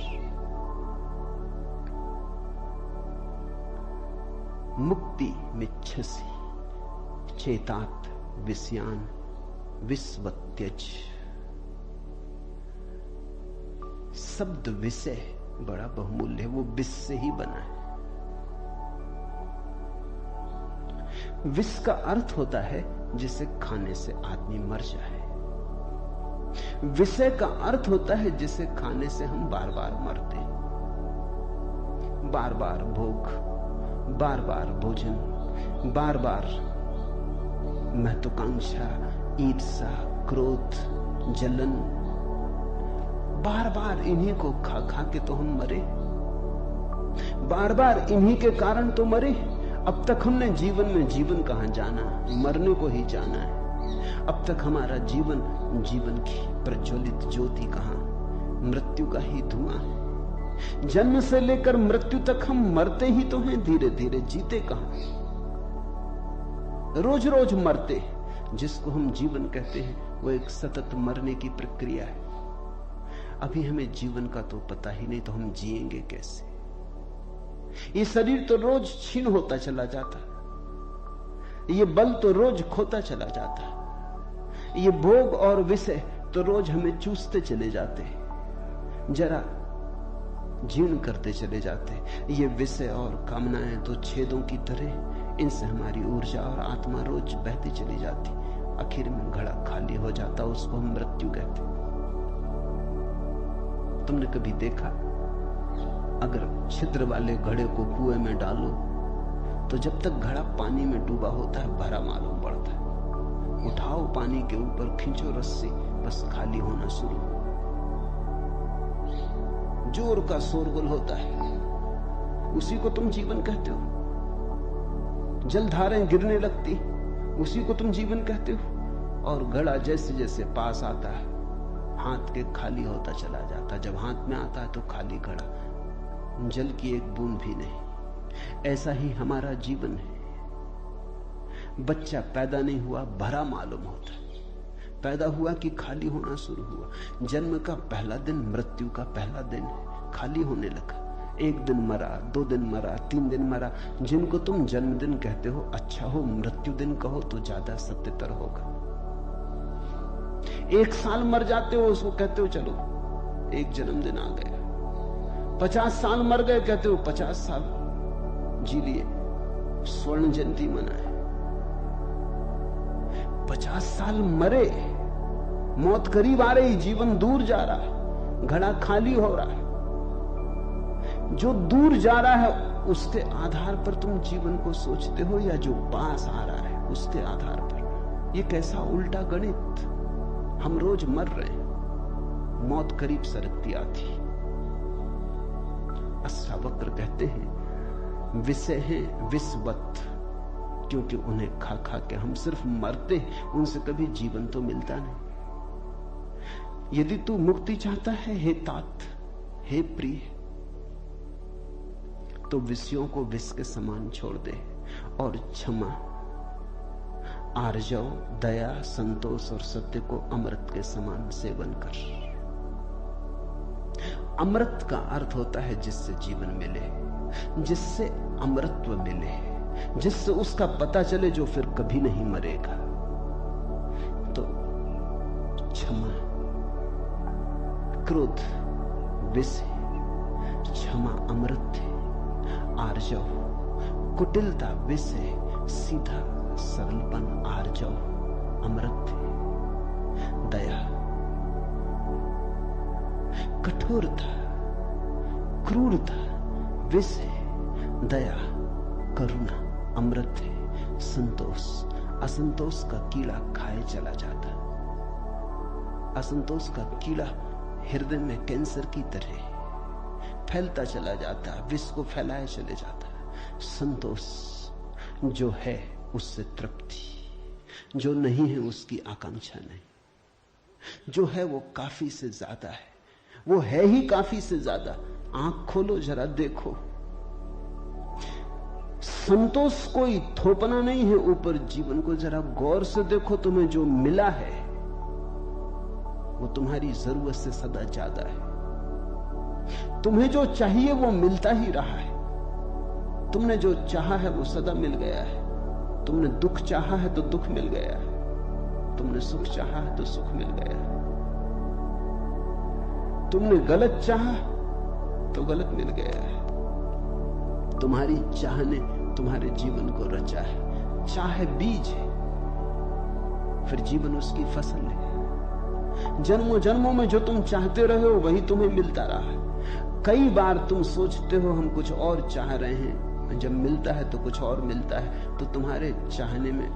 मुक्ति मिच्छसि चेतात विषयान विस्वत्यज। शब्द विषय बड़ा बहुमूल्य है, वो विष से ही बना है। विष का अर्थ होता है जिसे खाने से आदमी मर जाए। विषय का अर्थ होता है जिसे खाने से हम बार बार मरते हैं। बार बार भोग, बार बार भोजन, बार बार महत्वाकांक्षा, ईर्ष्या, क्रोध, जलन, बार बार इन्हीं को खा खा के तो हम मरे। बार बार इन्हीं के कारण तो मरे। अब तक हमने जीवन में जीवन कहां जाना, मरने को ही जाना है। अब तक हमारा जीवन, जीवन की प्रज्वलित ज्योति कहां, मृत्यु का ही धुआं है। जन्म से लेकर मृत्यु तक हम मरते ही तो हैं, धीरे धीरे जीते कहां, रोज रोज मरते। जिसको हम जीवन कहते हैं वो एक सतत मरने की प्रक्रिया है। अभी हमें जीवन का तो पता ही नहीं, तो हम जिएंगे कैसे। ये शरीर तो रोज क्षीण होता चला जाता, ये बल तो रोज खोता चला जाता, ये भोग और विषय तो रोज हमें चूसते चले जाते, जरा जीर्ण करते चले जाते। ये विषय और कामनाएं तो छेदों की तरह, इनसे हमारी ऊर्जा और आत्मा रोज बहती चली जाती। आखिर में घड़ा खाली हो जाता, उसको हम मृत्यु कहते। तुमने कभी देखा, अगर छिद्र वाले घड़े को कुएं में डालो तो जब तक घड़ा पानी में डूबा होता है भरा मालूम पड़ता है। उठाओ पानी के ऊपर, खींचो रस्सी, बस खाली होना शुरू। जोर का शोरगुल होता है, उसी को तुम जीवन कहते हो। जलधारें गिरने लगती, उसी को तुम जीवन कहते हो। और घड़ा जैसे जैसे पास आता है, हाथ के खाली होता चला जाता। जब हाथ में आता है तो खाली घड़ा, जल की एक बूंद भी नहीं। ऐसा ही हमारा जीवन है। बच्चा पैदा नहीं हुआ, भरा मालूम होता है। पैदा हुआ कि खाली होना शुरू हुआ। जन्म का पहला दिन मृत्यु का पहला दिन है, खाली होने लगा। एक दिन मरा, 2 दिन मरा, 3 दिन मरा। जिनको तुम जन्मदिन कहते हो, अच्छा हो मृत्यु दिन कहो तो ज्यादा सत्यतर होगा। 1 साल मर जाते हो, उसको कहते हो चलो एक जन्मदिन आ गया। 50 साल मर गए, कहते हो 50 साल जी लिए, स्वर्ण जयंती मनाए। 50 साल मरे, मौत करीब आ रही, जीवन दूर जा रहा है, घड़ा खाली हो रहा है। जो दूर जा रहा है उसके आधार पर तुम जीवन को सोचते हो, या जो पास आ रहा है उसके आधार पर? ये कैसा उल्टा गणित। हम रोज मर रहे हैं, मौत करीब सरकती आती। अष्टावक्र कहते हैं विषय हैं विषवत, क्योंकि उन्हें खा खा के हम सिर्फ मरते हैं, उनसे कभी जीवन तो मिलता नहीं। यदि तू मुक्ति चाहता है हे तात, हे प्रिय, तो विषयों को विष के समान छोड़ दे और क्षमा, आर्जव, दया, संतोष और सत्य को अमृत के समान सेवन कर। अमृत का अर्थ होता है जिससे जीवन मिले, जिससे अमृतत्व मिले, जिससे उसका पता चले जो फिर कभी नहीं मरेगा। तो क्षमा, क्रोध विष है, क्षमा अमृत है। आर्जव, कुटिलता विष है, सीधा सरलपन आर्जव अमृत है। दया, कठोरता, क्रूरता विष है, दया करुणा अमृत है। संतोष, असंतोष का कीड़ा खाए चला जाता, असंतोष का कीड़ा हृदय में कैंसर की तरह फैलता चला जाता है, विष को फैलाए चले जाता है। संतोष जो है उससे तृप्ति, जो नहीं है उसकी आकांक्षा नहीं, जो है वो काफी से ज्यादा है, वो है ही काफी से ज्यादा। आंख खोलो जरा देखो, संतोष कोई थोपना नहीं है ऊपर जीवन को। जरा गौर से देखो, तुम्हें जो मिला है वो तुम्हारी जरूरत से सदा ज्यादा है। तुम्हें जो चाहिए वो मिलता ही रहा है। तुमने जो चाहा है वो सदा मिल गया है। तुमने दुख चाहा है तो दुख मिल गया है, तुमने सुख चाहा है तो सुख मिल गया है। तुमने गलत चाहा तो गलत मिल गया है। तुम्हारी चाह ने तुम्हारे जीवन को रचा है। चाह बीज है, फिर जीवन उसकी फसल है। जन्मों जन्मों में जो तुम चाहते रहे हो वही तुम्हें मिलता रहा है। कई बार तुम सोचते हो हम कुछ और चाह रहे हैं, जब मिलता है तो कुछ और मिलता है। तो तुम्हारे चाहने में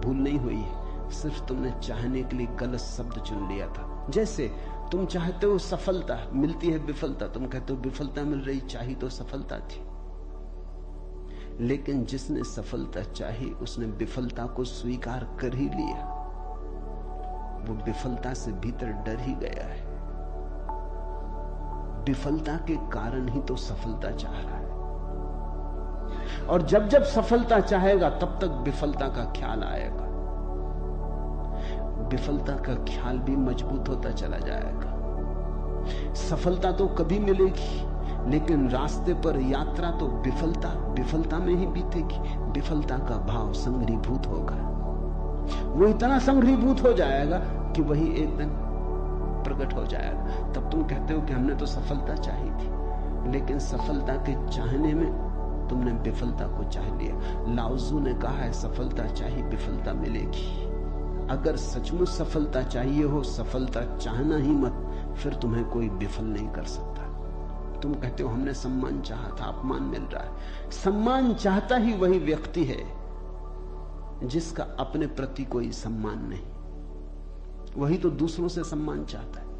भूल नहीं हुई है, सिर्फ तुमने चाहने के लिए गलत शब्द चुन लिया था। जैसे तुम चाहते हो सफलता, मिलती है विफलता, तुम कहते हो विफलता मिल रही, चाही तो सफलता थी। लेकिन जिसने सफलता चाही उसने विफलता को स्वीकार कर ही लिया। वो विफलता से भीतर डर ही गया है। विफलता के कारण ही तो सफलता चाह रहा है, और जब जब सफलता चाहेगा तब तक विफलता का ख्याल आएगा। विफलता का ख्याल भी मजबूत होता चला जाएगा। सफलता तो कभी मिलेगी, लेकिन रास्ते पर यात्रा तो विफलता में ही बीतेगी। विफलता का भाव संग्रीभूत होगा, वो इतना संग्रीभूत हो जाएगा कि वही एक दिन प्रकट हो जाएगा। तब तुम कहते हो कि हमने तो सफलता चाही थी, लेकिन सफलता के चाहने में तुमने विफलता को चाह लिया। लाओजू ने कहा है सफलता चाहिए विफलता मिलेगी। अगर सचमुच सफलता चाहिए हो, सफलता चाहना ही मत, फिर तुम्हें कोई विफल नहीं कर सकता। तुम कहते हो हमने सम्मान चाहा था, अपमान मिल रहा है। सम्मान चाहता ही वही व्यक्ति है जिसका अपने प्रति कोई सम्मान नहीं, वही तो दूसरों से सम्मान चाहता है।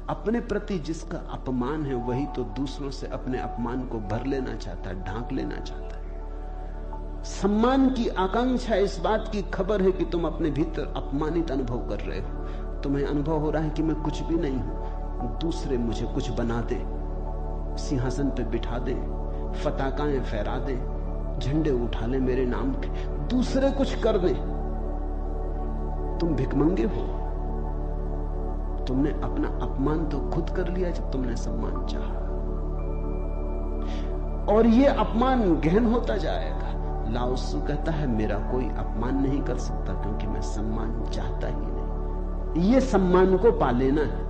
अपने प्रति जिसका अपमान है वही तो दूसरों से अपने अपमान को भर लेना चाहता है, ढांक लेना चाहता है। सम्मान की आकांक्षा इस बात की खबर है कि तुम अपने भीतर अपमानित अनुभव कर रहे हो। तुम्हें अनुभव हो रहा है कि मैं कुछ भी नहीं हूं, दूसरे मुझे कुछ बना दे, सिंहासन पे बिठा दे, पताकाएं फहरा दे, झंडे उठा ले मेरे नाम के, दूसरे कुछ कर दे। तुम भिखमंगे हो। तुमने अपना अपमान तो खुद कर लिया जब तुमने सम्मान चाहा, और ये अपमान गहन होता जाएगा। लाओत्सु कहता है मेरा कोई अपमान नहीं कर सकता, क्योंकि मैं सम्मान चाहता ही नहीं। ये सम्मान को पा लेना है।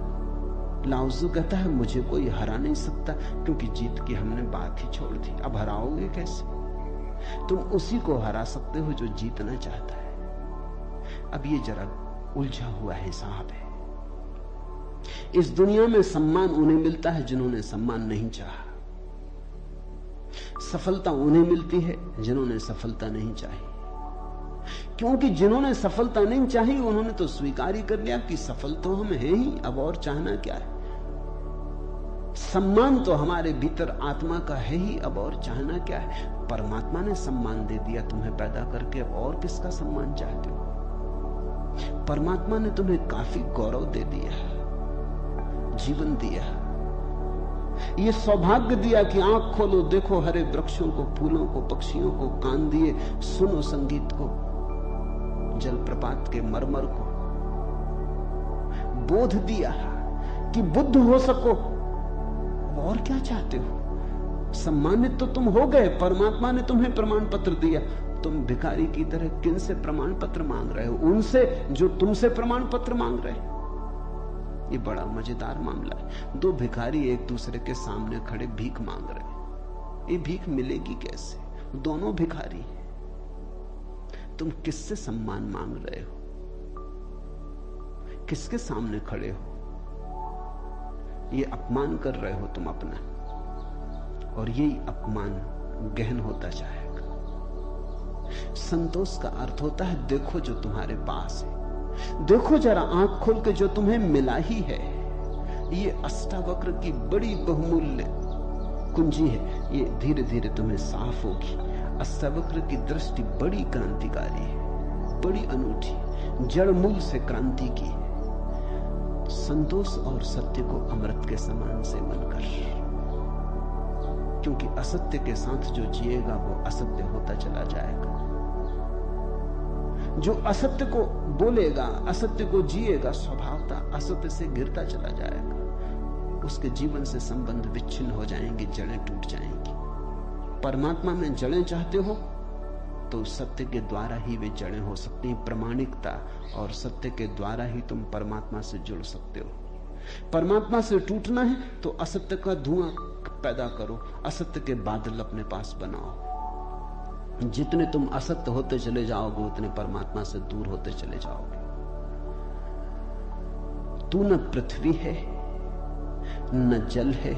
लाओत्सु कहता है मुझे कोई हरा नहीं सकता, क्योंकि जीत की हमने बात ही छोड़ दी। अब हराओगे कैसे? तुम उसी को हरा सकते हो जो जीतना चाहता है। अब ये जरा उलझा हुआ हिसाब है। इस दुनिया में सम्मान उन्हें मिलता है जिन्होंने सम्मान नहीं चाहा, सफलता उन्हें मिलती है जिन्होंने सफलता नहीं चाही। क्योंकि जिन्होंने सफलता नहीं चाही उन्होंने तो स्वीकार ही कर लिया कि सफल तो हम हैं ही, अब और चाहना क्या है। सम्मान तो हमारे भीतर आत्मा का है ही, अब और चाहना क्या है। परमात्मा ने सम्मान दे दिया तुम्हें पैदा करके, अब और किसका सम्मान चाहते हो। परमात्मा ने तुम्हें काफी गौरव दे दिया, जीवन दिया, ये सौभाग्य दिया कि आंख खोलो, देखो हरे वृक्षों को, फूलों को, पक्षियों को, कान दिए सुनो संगीत को, जलप्रपात के मरमर को, बोध दिया कि बुद्ध हो सको, और क्या चाहते हो। सम्मानित तो तुम हो गए, परमात्मा ने तुम्हें प्रमाण पत्र दिया। तुम भिखारी की तरह किन से प्रमाण पत्र मांग रहे हो? उनसे जो तुमसे प्रमाण पत्र मांग रहे हैं। ये बड़ा मजेदार मामला है। दो भिखारी एक दूसरे के सामने खड़े भीख मांग रहे हैं। ये भीख मिलेगी कैसे? दोनों भिखारी हैं। तुम किससे सम्मान मांग रहे हो? किसके सामने खड़े हो? ये अपमान कर रहे हो तुम अपना, और यही अपमान गहन होता जाएगा। संतोष का अर्थ होता है देखो जो तुम्हारे पास है, देखो जरा आंख खोल के जो तुम्हें मिला ही है। ये अष्टावक्र की बड़ी बहुमूल्य कुंजी है, ये धीरे धीरे तुम्हें साफ होगी। अष्टावक्र की दृष्टि बड़ी क्रांतिकारी है, बड़ी अनूठी, जड़ मूल से क्रांति की है। संतोष और सत्य को अमृत के समान सेवन कर, क्योंकि असत्य के साथ जो जिएगा वो असत्य होता चला जाएगा। जो असत्य को बोलेगा, असत्य को जिएगा, स्वभावतः असत्य से गिरता चला जाएगा। उसके जीवन से संबंध विच्छिन्न हो जाएंगे, जड़ें टूट जाएंगी। परमात्मा में जड़ें चाहते हो तो सत्य के द्वारा ही वे जड़ें हो सकती हैं। प्रामाणिकता और सत्य के द्वारा ही तुम परमात्मा से जुड़ सकते हो। परमात्मा से टूटना है तो असत्य का धुआं पैदा करो, असत्य के बादल अपने पास बनाओ। जितने तुम असत्य होते चले जाओगे उतने परमात्मा से दूर होते चले जाओगे। तू न पृथ्वी है, न जल है,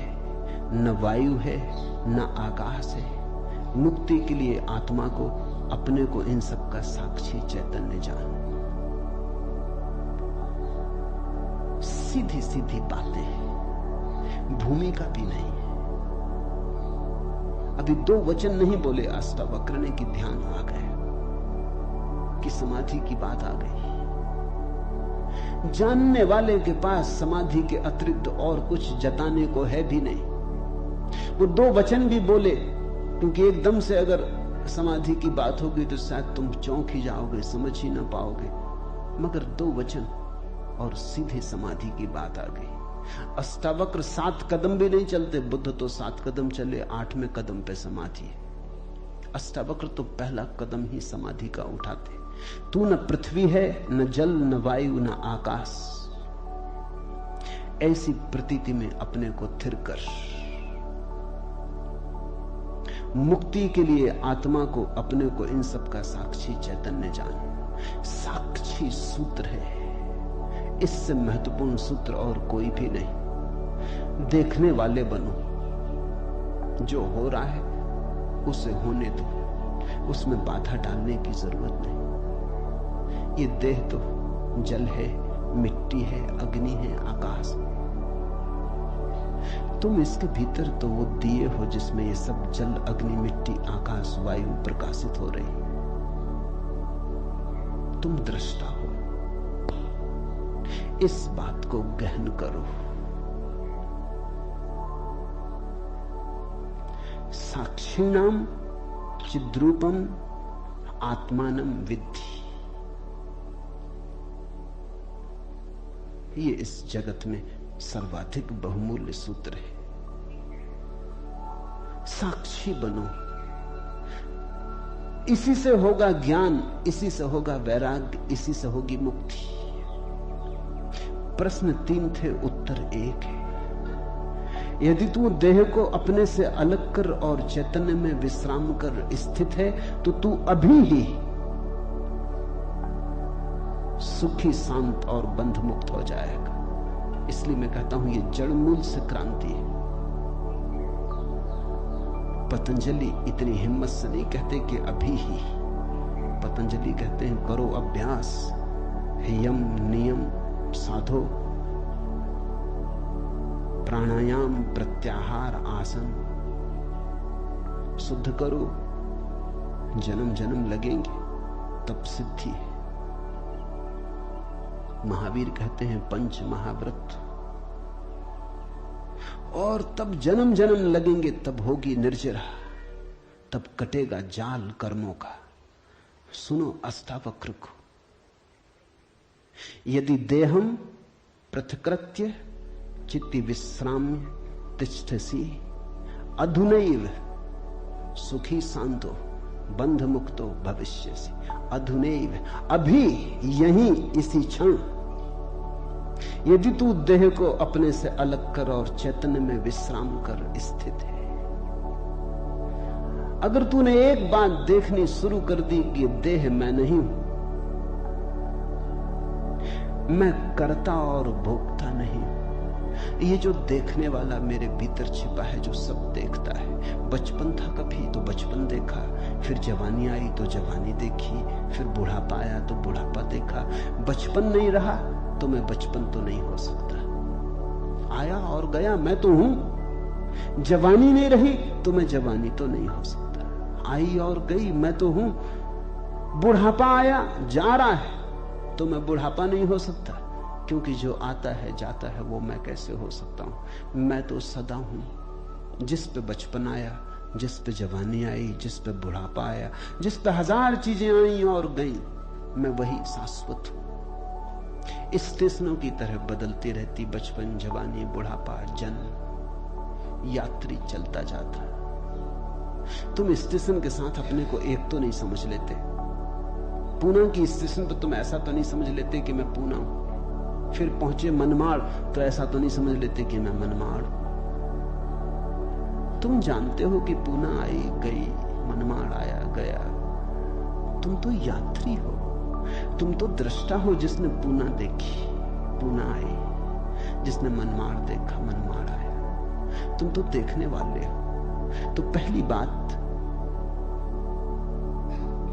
न वायु है, न आकाश है। मुक्ति के लिए आत्मा को, अपने को, इन सब का साक्षी चैतन्य जान। सीधी सीधी बातें हैं, भूमिका भी नहीं है। अभी दो वचन नहीं बोले अष्टावक्र ने कि ध्यान आ गया, कि समाधि की बात आ गई। जानने वाले के पास समाधि के अतिरिक्त और कुछ जताने को है भी नहीं। वो दो वचन भी बोले क्योंकि एकदम से अगर समाधि की बात होगी तो शायद तुम चौंक ही जाओगे, समझ ही ना पाओगे। मगर दो वचन और सीधे समाधि की बात आ गई। अष्टावक्र 7 कदम भी नहीं चलते, बुद्ध तो 7 कदम चले, 8वें कदम पे समाधि है। अष्टावक्र तो पहला कदम ही समाधि का उठाते। तू न पृथ्वी है, न जल, न वायु, न आकाश। ऐसी प्रतीति में अपने को थिर कर। मुक्ति के लिए आत्मा को, अपने को, इन सब का साक्षी चैतन्य जान। साक्षी सूत्र है, इससे महत्वपूर्ण सूत्र और कोई भी नहीं। देखने वाले बनो, जो हो रहा है उसे होने दो, उसमें बाधा डालने की जरूरत नहीं। ये देह तो जल है, मिट्टी है, अग्नि है, आकाश। तुम इसके भीतर तो वो दिए हो जिसमें ये सब जल, अग्नि, मिट्टी, आकाश, वायु प्रकाशित हो रही। तुम दृष्टा हो। इस बात को गहन करो। साक्षिणाम चिद्रूपम आत्मानम विद्धि। ये इस जगत में सर्वाधिक बहुमूल्य सूत्र है। साक्षी बनो। इसी से होगा ज्ञान, इसी से होगा वैराग्य, इसी से होगी मुक्ति। प्रश्न 3 थे, उत्तर 1 है। यदि तू देह को अपने से अलग कर और चैतन्य में विश्राम कर स्थित है तो तू अभी ही सुखी, शांत और बंध मुक्त हो जाएगा। इसलिए मैं कहता हूं ये जड़ मूल से क्रांति है। पतंजलि इतनी हिम्मत से नहीं कहते कि अभी ही, पतंजलि कहते हैं करो अभ्यास, यम नियम साधो, प्राणायाम प्रत्याहार आसन शुद्ध करो, जन्म जन्म लगेंगे तब सिद्धि है। महावीर कहते हैं पंच महाव्रत, और तब जन्म जन्म लगेंगे, तब होगी निर्जरा, तब कटेगा जाल कर्मों का। सुनो अष्टावक्र को, यदि देहम पृथकृत्य चित्ति विश्राम्य तिष्ठसि अधुनैव सुखी शांतो बंध मुक्तो भविष्यसि। अधुनैव, अभी, यहीं, इसी क्षण। यदि तू देह को अपने से अलग कर और चैतन्य में विश्राम कर स्थित है, अगर तूने एक बात देखनी शुरू कर दी कि देह मैं नहीं हूं, मैं करता और भोगता नहीं हूं, ये जो देखने वाला मेरे भीतर छिपा है जो सब देखता है। बचपन था कभी तो बचपन देखा, फिर जवानी आई तो जवानी देखी, फिर बुढ़ापा आया तो बुढ़ापा देखा। बचपन नहीं रहा तो मैं बचपन तो नहीं हो सकता। आया और गया, मैं तो हूं। जवानी नहीं रही तो मैं जवानी तो नहीं हो सकता। आई और गई, मैं तो हूं। बुढ़ापा आया जा रहा है तो मैं बुढ़ापा नहीं हो सकता, क्योंकि जो आता है जाता है वो मैं कैसे हो सकता हूं। मैं तो सदा हूं। जिस पे बचपन आया, जिस पे जवानी आई, जिस पे बुढ़ापा आया, जिस पे हजार चीजें आई और गई, मैं वही शाश्वत हूं। स्टेशनों की तरह बदलती रहती बचपन, जवानी, बुढ़ापा, जन्म, यात्री चलता जाता। तुम स्टेशन के साथ अपने को एक तो नहीं समझ लेते। पूना की स्टेशन पर तुम ऐसा तो नहीं समझ लेते कि मैं पूना हूं। फिर पहुंचे मनमाड़ तो ऐसा तो नहीं समझ लेते कि मैं मनमाड़ हूं। तुम जानते हो कि पूना आई गई, मनमाड़ आया गया। तुम तो यात्री हो, तुम तो दृष्टा हो जिसने पूना देखी, पूना आई, जिसने मनमाड़ देखा, मनमाड़ आया। तुम तो देखने वाले हो। तो पहली बात,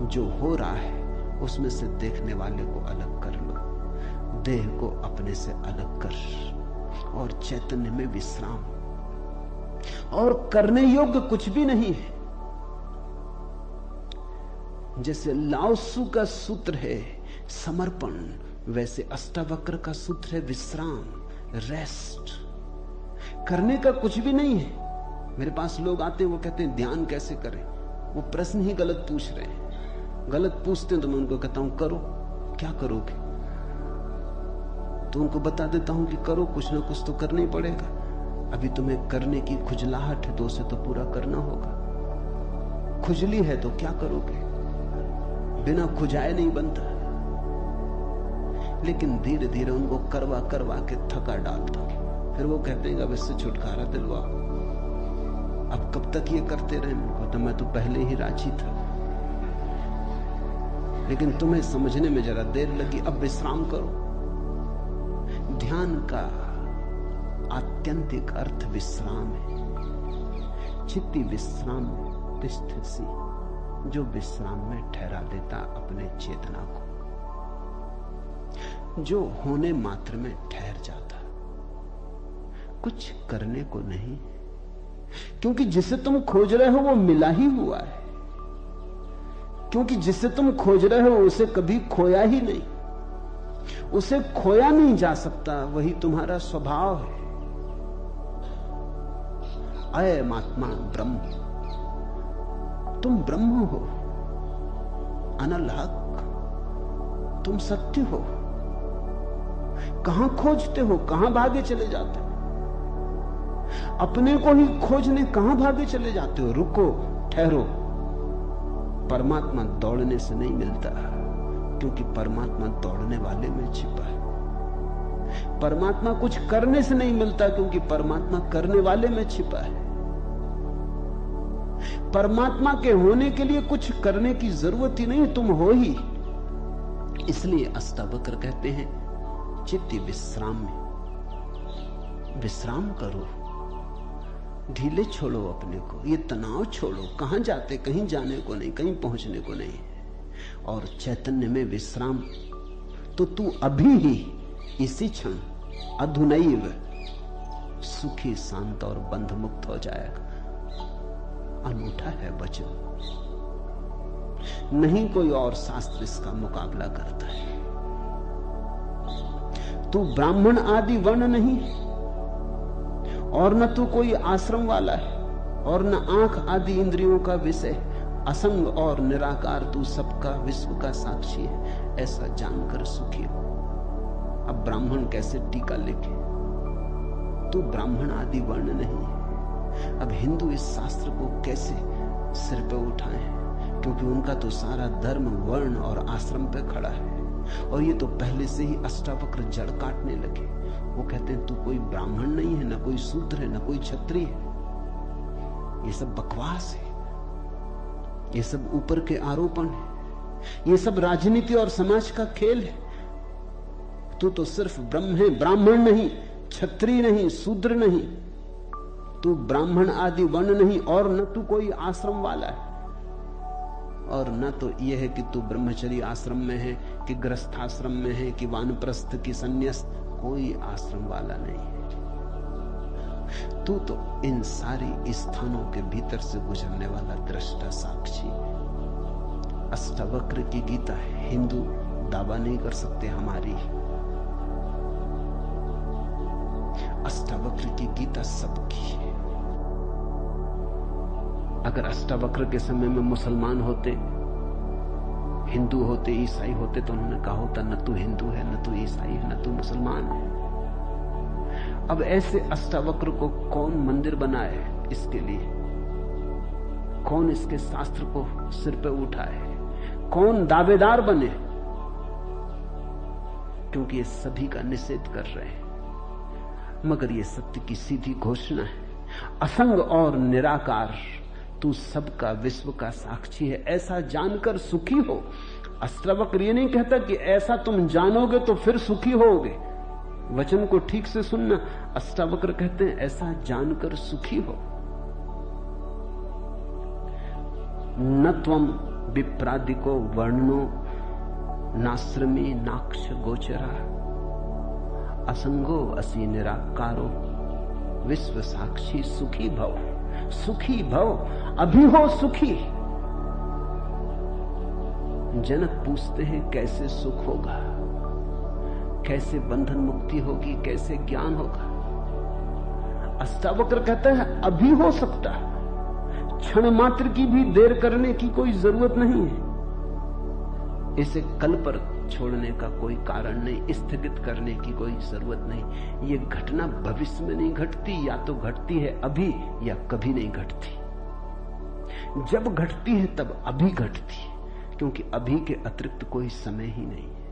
जो हो रहा है उसमें से देखने वाले को अलग कर लो। देह को अपने से अलग कर और चैतन्य में विश्राम। और करने योग्य कुछ भी नहीं है। जैसे लाओत्सु का सूत्र है समर्पण, वैसे अष्टावक्र का सूत्र है विश्राम, रेस्ट। करने का कुछ भी नहीं है। मेरे पास लोग आते हैं, वो कहते हैं ध्यान कैसे करें। वो प्रश्न ही गलत पूछ रहे हैं। गलत पूछते हैं तो मैं उनको कहता हूं करो। क्या करोगे? तो उनको बता देता हूं कि करो, कुछ ना कुछ तो करना ही पड़ेगा। अभी तुम्हें करने की खुजलाहट है तो उसे तो पूरा करना होगा। खुजली है तो क्या करोगे? बिना खुजाए नहीं बनता। लेकिन धीरे धीरे उनको करवा करवा के थका डालता हूं। फिर वो कहते हैं अब इससे छुटकारा दिलवाओ। अब कब तक ये करते रहे? उनको तो मैं तो पहले ही राजी था, लेकिन तुम्हें समझने में जरा देर लगी। अब विश्राम करो। ध्यान का आत्यंतिक अर्थ विश्राम है। चित्ति विश्राम तिष्ठसि, जो विश्राम में ठहरा देता अपने चेतना को, जो होने मात्र में ठहर जाता, कुछ करने को नहीं। क्योंकि जिसे तुम खोज रहे हो वो मिला ही हुआ है। क्योंकि जिसे तुम खोज रहे हो उसे कभी खोया ही नहीं, उसे खोया नहीं जा सकता। वही तुम्हारा स्वभाव है। अयम आत्मा ब्रह्म, तुम ब्रह्म हो, अनल हक, तुम सत्य हो। कहां खोजते हो? कहां भागे चले जाते हो? अपने को ही खोजने कहां भागे चले जाते हो? रुको, ठहरो। परमात्मा दौड़ने से नहीं मिलता, क्योंकि परमात्मा दौड़ने वाले में छिपा है। परमात्मा कुछ करने से नहीं मिलता, क्योंकि परमात्मा करने वाले में छिपा है। परमात्मा के होने के लिए कुछ करने की जरूरत ही नहीं, तुम हो ही। इसलिए अष्टावक्र कहते हैं चित्त विश्राम में विश्राम करो, ढीले छोड़ो अपने को, ये तनाव छोड़ो। कहां जाते? कहीं जाने को नहीं, कहीं पहुंचने को नहीं। और चैतन्य में विश्राम तो तू अभी ही इसी क्षण अधुनैव सुखी शांत और बंध मुक्त हो जाएगा। अनूठा है वचन, नहीं कोई और शास्त्र इसका मुकाबला करता है। तू ब्राह्मण आदि वर्ण नहीं, और न तू कोई आश्रम वाला है, और न आंख आदि इंद्रियों का विषय। असंग और निराकार तू सबका विश्व का साक्षी है, ऐसा जानकर सुखी हो। अब ब्राह्मण कैसे टीका लिखे? तू ब्राह्मण आदि वर्ण नहीं है। अब हिंदू इस शास्त्र को कैसे सिर पे उठाए? क्योंकि उनका तो सारा धर्म वर्ण और आश्रम पे खड़ा है, और ये तो पहले से ही अष्टावक्र जड़ काटने लगे। वो कहते हैं तू कोई ब्राह्मण नहीं है, न कोई शूद्र है, न कोई क्षत्रिय है। ये सब बकवास है, ये सब ऊपर के आरोपण है, ये सब राजनीति और समाज का खेल है। तू तो सिर्फ ब्रह्म है, ब्राह्मण नहीं, क्षत्रिय नहीं, शूद्र नहीं। तू ब्राह्मण आदि वर्ण नहीं, और न तू कोई आश्रम वाला है, और न तो यह है कि तू ब्रह्मचर्य आश्रम में है कि गृहस्थाश्रम में है कि वानप्रस्थ की संन्यास। कोई आश्रम वाला नहीं है। तू तो इन सारी स्थानों के भीतर से गुजरने वाला दृष्टा साक्षी। अष्टावक्र की गीता है, हिंदू दावा नहीं कर सकते हमारी। अष्टावक्र की गीता सबकी है। अगर अष्टावक्र के समय में मुसलमान होते, हिंदू होते, ईसाई होते, तो उन्होंने कहा होता न तू हिंदू है, न तू ईसाई है, न तू मुसलमान है। अब ऐसे अष्टावक्र को कौन मंदिर बनाए? इसके लिए कौन इसके शास्त्र को सिर पे उठाए? कौन दावेदार बने? क्योंकि ये सभी का निषेध कर रहे हैं। मगर ये सत्य की सीधी घोषणा है, असंग और निराकार तू सबका विश्व का साक्षी है, ऐसा जानकर सुखी हो। अष्टावक्र ये नहीं कहता कि ऐसा तुम जानोगे तो फिर सुखी होगे। वचन को ठीक से सुनना। अष्टावक्र कहते हैं ऐसा जानकर सुखी हो। न त्वम विप्रादिको वर्णो नाश्रमी नाक्ष गोचरा असंगो असि निराकारो विश्व साक्षी सुखी भव। सुखी भव, अभी हो सुखी। जनक पूछते हैं कैसे सुख होगा, कैसे बंधन मुक्ति होगी, कैसे ज्ञान होगा? अष्टावक्र कहते हैं अभी हो सकता है, क्षण मात्र की भी देर करने की कोई जरूरत नहीं है। इसे कल पर छोड़ने का कोई कारण नहीं, स्थगित करने की कोई जरूरत नहीं। ये घटना भविष्य में नहीं घटती, या तो घटती है अभी या कभी नहीं घटती। जब घटती है तब अभी घटती है, क्योंकि अभी के अतिरिक्त कोई समय ही नहीं है।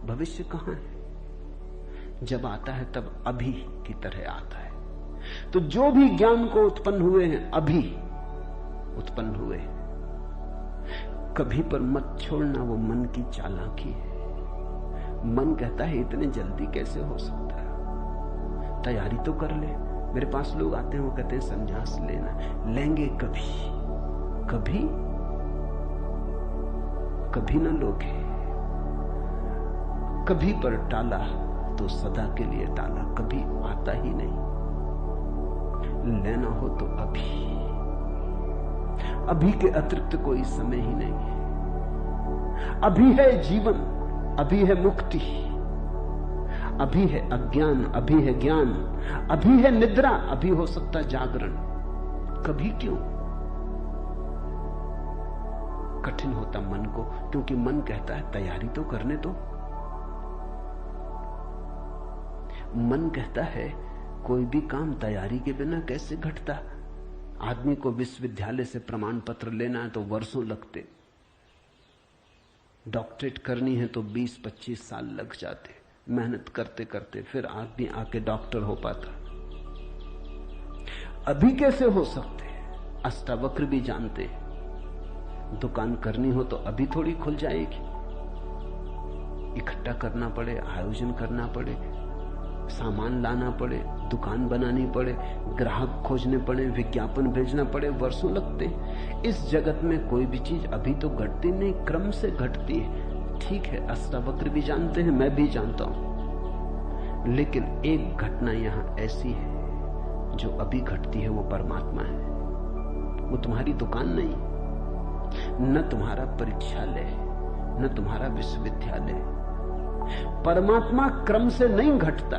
भविष्य कहां है? जब आता है तब अभी की तरह आता है। तो जो भी ज्ञान को उत्पन्न हुए हैं अभी उत्पन्न हुए। कभी पर मत छोड़ना, वो मन की चालाकी है। मन कहता है इतने जल्दी कैसे हो सकता है, तैयारी तो कर ले। मेरे पास लोग आते हैं, वो कहते हैं संन्यास लेना। लेंगे कभी? कभी कभी न लोगे। कभी पर टाला तो सदा के लिए टाला, कभी आता ही नहीं। लेना हो तो अभी, अभी के अतिरिक्त कोई समय ही नहीं है। अभी है जीवन, अभी है मुक्ति, अभी है अज्ञान, अभी है ज्ञान, अभी है निद्रा, अभी हो सकता जागरण। कभी क्यों? कठिन होता मन को, क्योंकि मन कहता है तैयारी तो करने दो। मन कहता है कोई भी काम तैयारी के बिना कैसे घटता। आदमी को विश्वविद्यालय से प्रमाण पत्र लेना है तो वर्षों लगते, डॉक्टरेट करनी है तो 20-25 साल लग जाते, मेहनत करते करते फिर आदमी आके डॉक्टर हो पाता। अभी कैसे हो सकते? अष्टावक्र भी जानते, दुकान करनी हो तो अभी थोड़ी खुल जाएगी। इकट्ठा करना पड़े, आयोजन करना पड़े, सामान लाना पड़े, दुकान बनानी पड़े, ग्राहक खोजने पड़े, विज्ञापन भेजना पड़े, वर्षों लगते हैं। इस जगत में कोई भी चीज अभी तो घटती नहीं, क्रम से घटती है। ठीक है, अष्टावक्र भी जानते हैं, मैं भी जानता हूं, लेकिन एक घटना यहां ऐसी है जो अभी घटती है, वो परमात्मा है। वो तुम्हारी दुकान नहीं, न तुम्हारा परीक्षालय, न तुम्हारा विश्वविद्यालय। परमात्मा क्रम से नहीं घटता,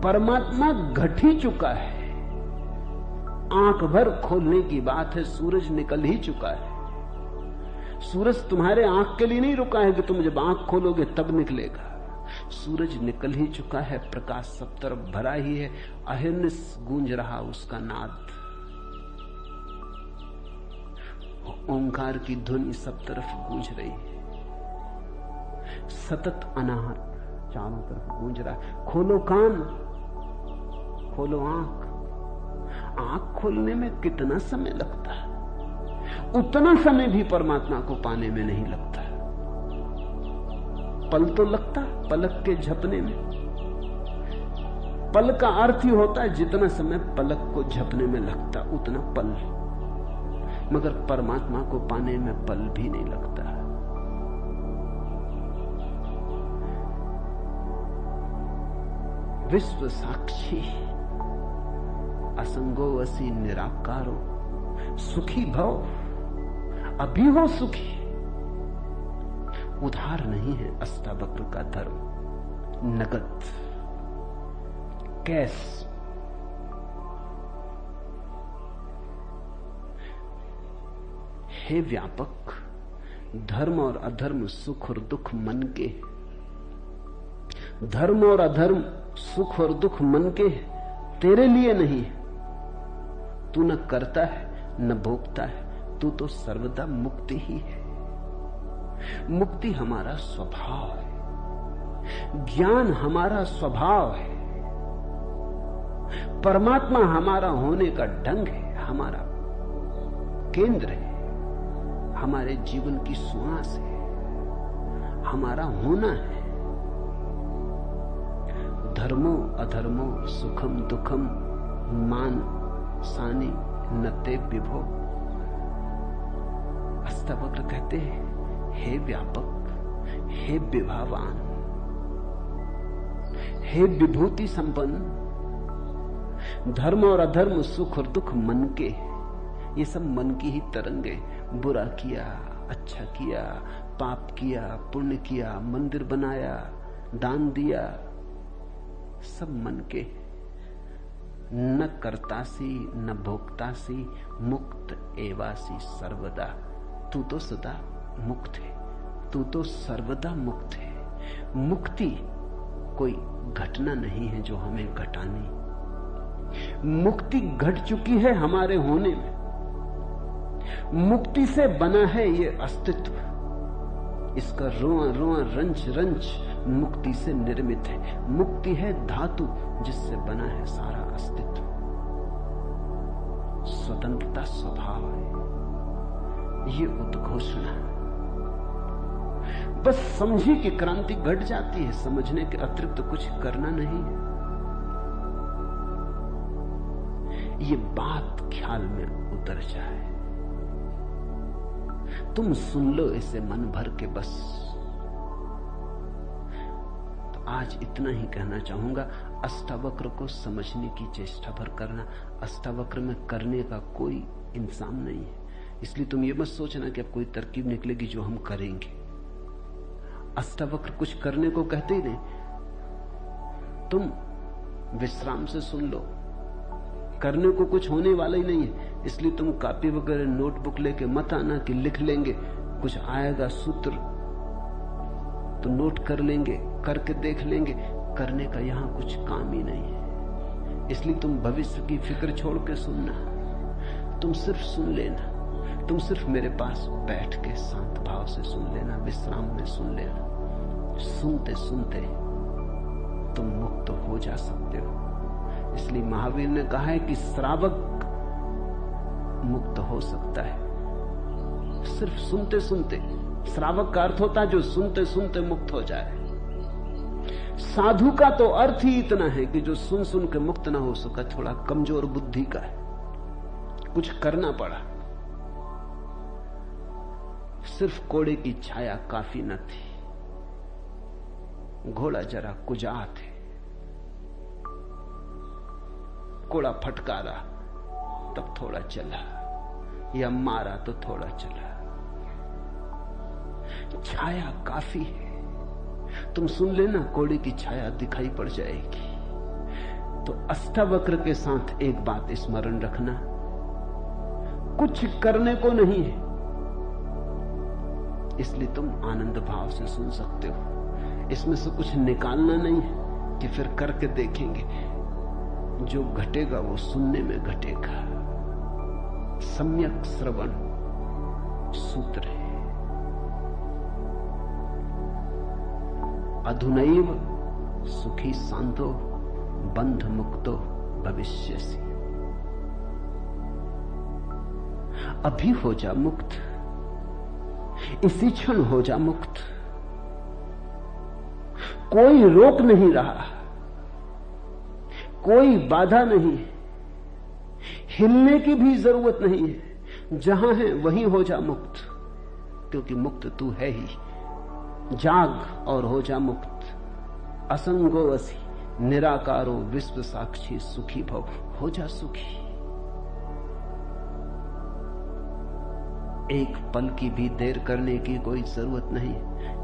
परमात्मा घट ही चुका है। आंख भर खोलने की बात है, सूरज निकल ही चुका है। सूरज तुम्हारे आंख के लिए नहीं रुका है कि तुम जब आंख खोलोगे तब निकलेगा। सूरज निकल ही चुका है, प्रकाश सब तरफ भरा ही है, अहिर्निश गूंज रहा उसका नाद, ओंकार की ध्वनि सब तरफ गूंज रही है, सतत अनाहत चारों तरफ गूंज रहा है। खोलो कान, खोलो आंख। आंख खोलने में कितना समय लगता है, उतना समय भी परमात्मा को पाने में नहीं लगता। पल तो लगता, पलक के झपने में। पल का अर्थ ही होता है जितना समय पलक को झपने में लगता उतना पल, मगर परमात्मा को पाने में पल भी नहीं लगता। विश्व साक्षी असंगो वसी निराकारो, सुखी भव अभी हो सुखी। उधार नहीं है अष्टावक्र का धर्म, नगद, कैश। हे व्यापक, धर्म और अधर्म, सुख और दुख मन के। धर्म और अधर्म, सुख और दुख मन के, तेरे लिए नहीं। तू न करता है न भोगता है, तू तो सर्वदा मुक्ति ही है। मुक्ति हमारा स्वभाव है, ज्ञान हमारा स्वभाव है, परमात्मा हमारा होने का ढंग है, हमारा केंद्र है, हमारे जीवन की श्वास है, हमारा होना है। धर्मो अधर्मो सुखम दुखम मान सानी नते विभो। अष्टावक्र कहते हैं, हे व्यापक, हे विभावान, हे विभूति संपन्न, धर्म और अधर्म, सुख और दुख मन के, ये सब मन की ही तरंगे। बुरा किया, अच्छा किया, पाप किया, पुण्य किया, मंदिर बनाया, दान दिया, सब मन के। न करतासी न भोक्तासी, मुक्त एवासी सर्वदा। तू तो सदा मुक्त है, तू तो सर्वदा मुक्त है। मुक्ति कोई घटना नहीं है जो हमें घटानी, मुक्ति घट चुकी है हमारे होने में। मुक्ति से बना है ये अस्तित्व, इसका रोआ रोआ रंच रंच मुक्ति से निर्मित है। मुक्ति है धातु जिससे बना है सारा अस्तित्व। स्वतंत्रता स्वभाव है, ये उद्घोषणा। बस समझी कि क्रांति घट जाती है, समझने के अतिरिक्त तो कुछ करना नहीं है। ये बात ख्याल में उतर जाए, तुम सुन लो इसे मन भर के बस। तो आज इतना ही कहना चाहूंगा। अष्टावक्र को समझने की चेष्टा भर करना। अष्टावक्र में करने का कोई इंतजाम नहीं है, इसलिए तुम ये मत सोचना कि अब कोई तरकीब निकलेगी जो हम करेंगे। अष्टावक्र कुछ करने को कहते ही नहीं, तुम विश्राम से सुन लो, करने को कुछ होने वाला ही नहीं है। इसलिए तुम कॉपी वगैरह नोटबुक लेके मत आना कि लिख लेंगे, कुछ आएगा सूत्र तो नोट कर लेंगे, करके देख लेंगे। करने का यहां कुछ काम ही नहीं है। इसलिए तुम भविष्य की फिक्र छोड़ के सुनना, तुम सिर्फ सुन लेना, तुम सिर्फ मेरे पास बैठ के शांत भाव से सुन लेना, विश्राम में सुन लेना। सुनते सुनते तुम मुक्त हो जा सकते हो। इसलिए महावीर ने कहा है कि श्रावक मुक्त हो सकता है सिर्फ सुनते सुनते। श्रावक का अर्थ होता है जो सुनते सुनते मुक्त हो जाए। साधु का तो अर्थ ही इतना है कि जो सुन सुन के मुक्त ना हो सका, थोड़ा कमजोर बुद्धि का है, कुछ करना पड़ा। सिर्फ कोड़े की छाया काफी न थी, घोड़ा जरा कुजात है, कोड़ा फटकारा तब थोड़ा चला, या मारा तो थोड़ा चला। छाया काफी है, तुम सुन लेना, कोड़े की छाया दिखाई पड़ जाएगी। तो अष्टावक्र के साथ एक बात स्मरण रखना, कुछ करने को नहीं है, इसलिए तुम आनंद भाव से सुन सकते हो। इसमें से कुछ निकालना नहीं है कि फिर करके देखेंगे। जो घटेगा वो सुनने में घटेगा। सम्यक श्रवण सूत्र है। अधुनैव सुखी शांतो बंध मुक्तो भविष्यसि। अभी हो जा मुक्त, इसी क्षण हो जा मुक्त। कोई रोक नहीं रहा, कोई बाधा नहीं, हिलने की भी जरूरत नहीं है। जहां है वहीं हो जा मुक्त, क्योंकि मुक्त तू है ही। जाग और हो जा मुक्त। असंगो वसी निराकारो विश्व साक्षी सुखी भव। हो जा सुखी। एक पल की भी देर करने की कोई जरूरत नहीं।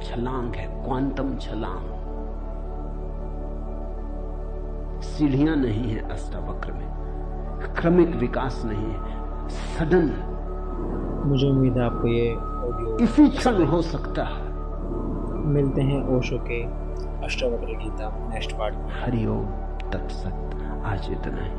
छलांग है, क्वांटम छलांग। सीढ़ियां नहीं है अष्टावक्र में, क्रमिक विकास नहीं है, सडन। मुझे उम्मीद है आपको ये ऑडियो इसी क्षण हो सकता है। मिलते हैं ओशो के अष्टावक्र गीता नेक्स्ट पार्ट में। हरिओम तत्सत। आज इतना ही।